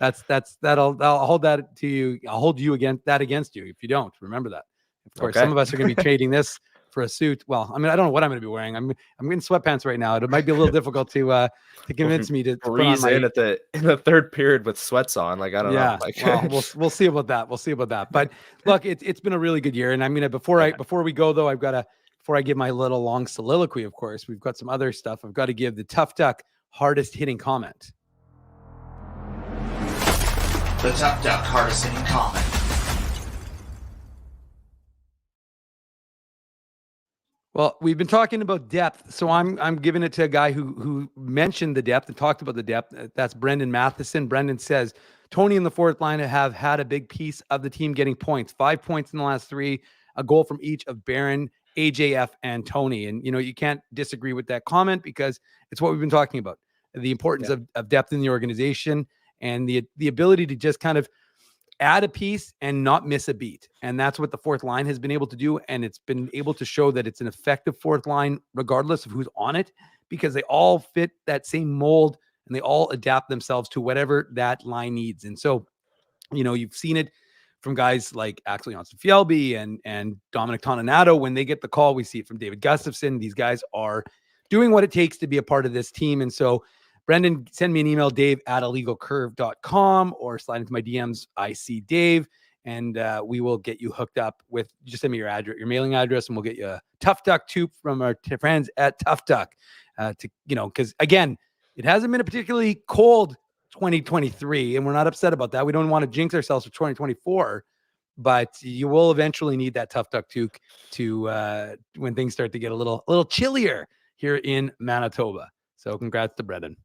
I'll hold that to you. I'll hold you against you if you don't remember that. Of course, some of us are going to be trading this for a suit. Well, I mean, I don't know what I'm going to be wearing. I'm in sweatpants right now. It might be a little difficult to convince me to breeze in the third period with sweats on. Like, I don't know. Like, well, we'll see about that. We'll see about that. But look, it's been a really good year. And I'm gonna before we go though, before I give my little long soliloquy, of course, we've got some other stuff. I've got to give the Tough Duck hardest hitting comment. The Tough Duck hardest hitting comment. Well, we've been talking about depth, so I'm giving it to a guy who mentioned the depth and talked about the depth. That's Brendan Matheson. Brendan says, Tony and the fourth line have had a big piece of the team getting points. 5 points in the last three, a goal from each of Barron, AJF, and Tony. And, you can't disagree with that comment because it's what we've been talking about. The importance of depth in the organization and the ability to just kind of add a piece and not miss a beat. And that's what the fourth line has been able to do. And it's been able to show that it's an effective fourth line, regardless of who's on it, because they all fit that same mold and they all adapt themselves to whatever that line needs. And so, you've seen it from guys like Axel Jonsson-Fjällby and Dominic Toninato. When they get the call, we see it from David Gustafsson. These guys are doing what it takes to be a part of this team. And so, Brendan, send me an email, dave@illegalcurve.com, or slide into my DMs, I see Dave, and we will get you hooked up with, just send me your address, your mailing address, and we'll get you a Tough Duck tube from our friends at Tough Duck. Because again, it hasn't been a particularly cold 2023, and we're not upset about that. We don't want to jinx ourselves for 2024, but you will eventually need that Tough Duck toque to when things start to get a little chillier here in Manitoba. So congrats to Brendan.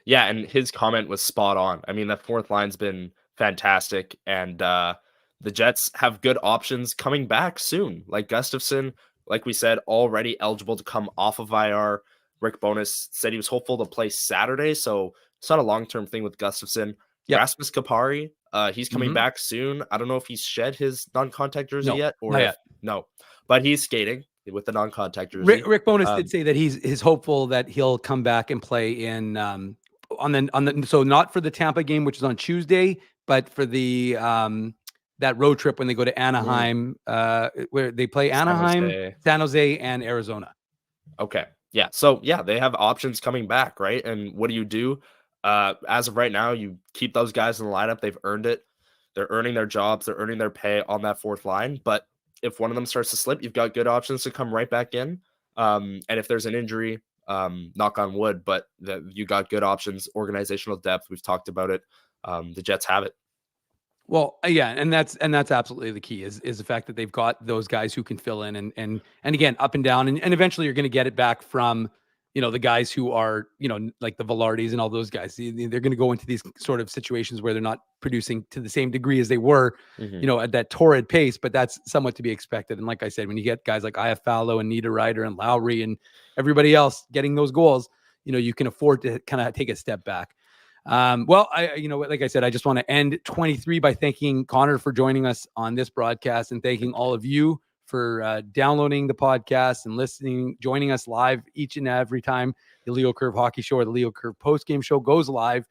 Yeah, and his comment was spot on. I mean, that fourth line's been fantastic, and the Jets have good options coming back soon. Like Gustafsson, like we said, already eligible to come off of IR. Rick Bowness said he was hopeful to play Saturday, so it's not a long-term thing with Gustafsson. Yep. Rasmus Kapari, he's coming back soon. I don't know if he's shed his non-contact jersey yet, or if, no, but he's skating with the non-contact jersey. Rick Bowness did say that he's hopeful that he'll come back and play in so not for the Tampa game, which is on Tuesday, but for the that road trip when they go to Anaheim, where they play Anaheim, San Jose, and Arizona. Okay. Yeah. So yeah, they have options coming back, right? And what do? As of right now, you keep those guys in the lineup. They've earned it. They're earning their jobs. They're earning their pay on that fourth line. But if one of them starts to slip, you've got good options to come right back in. And if there's an injury, knock on wood, but you got good options, organizational depth. We've talked about it. The Jets have it. Well, yeah, and that's absolutely the key is the fact that they've got those guys who can fill in and again, up and down, and eventually you're going to get it back from, the guys who are, like the Velardis and all those guys. They're going to go into these sort of situations where they're not producing to the same degree as they were, at that torrid pace, but that's somewhat to be expected. And like I said, when you get guys like Iafallo and Niederreiter and Lowry and everybody else getting those goals, you can afford to kind of take a step back. Well, like I said, I just want to end 23 by thanking Connor for joining us on this broadcast and thanking all of you for downloading the podcast and listening, joining us live each and every time the Illegal Curve Hockey Show or the Illegal Curve Postgame Show goes live.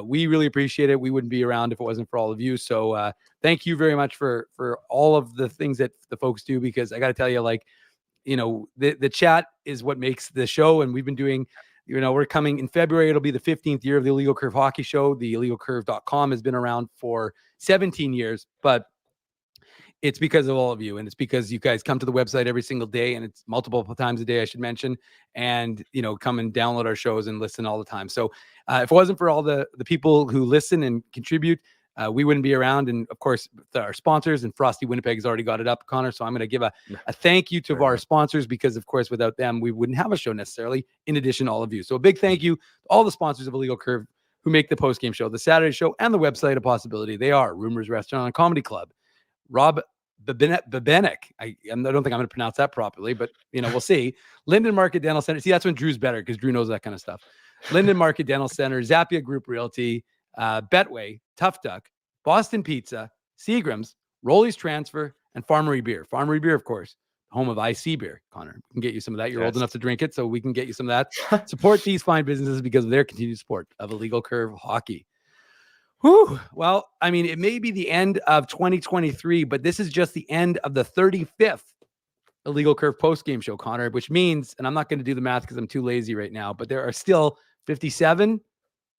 We really appreciate it. We wouldn't be around if it wasn't for all of you. So thank you very much for all of the things that the folks do, because I got to tell you, the chat is what makes the show. And we've been doing, we're coming in February. It'll be the 15th year of the Illegal Curve Hockey Show. The illegalcurve.com has been around for 17 years, but it's because of all of you. And it's because you guys come to the website every single day, and it's multiple times a day, I should mention, and, come and download our shows and listen all the time. So if it wasn't for all the people who listen and contribute, we wouldn't be around. And of course, our sponsors, and Frosty Winnipeg has already got it up, Connor. So I'm going to give a thank you to our sponsors, because of course, without them, we wouldn't have a show necessarily, in addition to all of you. So a big thank you to all the sponsors of Illegal Curve who make the postgame show, the Saturday show, and the website a possibility. They are Rumors Restaurant and Comedy Club, Rob Babenek. I don't think I'm going to pronounce that properly, but we'll see. Linden Market Dental Center. See, that's when Drew's better, because Drew knows that kind of stuff. Linden Market Dental Center, Zappia Group Realty, Betway, Tough Duck, Boston Pizza, Seagram's, Rolly's Transfer, and Farmery Beer. Farmery Beer, of course, home of IC Beer. Connor, we can get you some of that. You're old enough to drink it, so we can get you some of that. Support these fine businesses because of their continued support of Illegal Curve Hockey. Whew. Well, I mean, it may be the end of 2023, but this is just the end of the 35th Illegal Curve postgame show, Connor, which means, and I'm not going to do the math because I'm too lazy right now, but there are still 57. Is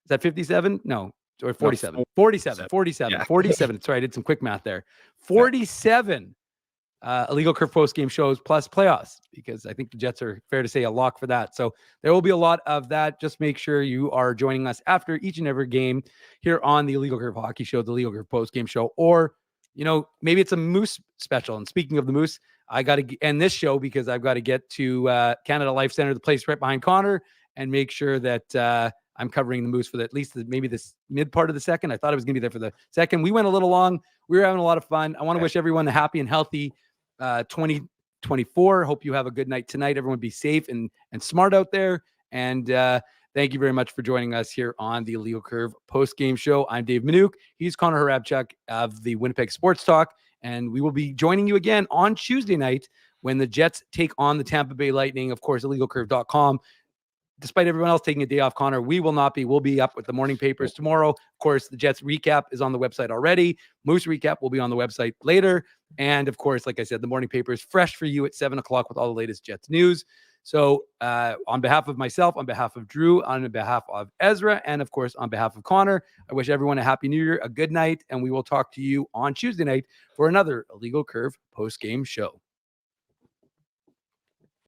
that 57? No, or 47. No, 47. Yeah. 47. Sorry, I did some quick math there. 47 Illegal Curve postgame shows plus playoffs, because I think the Jets are, fair to say, a lock for that. So there will be a lot of that. Just make sure you are joining us after each and every game here on the Illegal Curve Hockey Show, the Illegal Curve postgame show, or, maybe it's a Moose special. And speaking of the Moose, I got to end this show because I've got to get to Canada Life Center, the place right behind Connor, and make sure that I'm covering the Moose for at least maybe this mid part of the second. I thought I was going to be there for the second. We went a little long. We were having a lot of fun. I want to wish everyone a happy and healthy 2024. Hope you have a good night tonight. Everyone be safe and smart out there. And thank you very much for joining us here on the Illegal Curve post-game show. I'm Dave Minuk. He's Connor Harabchuk of the Winnipeg Sports Talk. And we will be joining you again on Tuesday night when the Jets take on the Tampa Bay Lightning. Of course, illegalcurve.com. Despite everyone else taking a day off, Connor, we will not be. We'll be up with the morning papers tomorrow. Of course, the Jets recap is on the website already. Moose recap will be on the website later. And of course, like I said, the morning paper is fresh for you at 7 o'clock with all the latest Jets news. So on behalf of myself, on behalf of Drew, on behalf of Ezra, and of course, on behalf of Connor, I wish everyone a happy new year, a good night, and we will talk to you on Tuesday night for another Illegal Curve post-game show.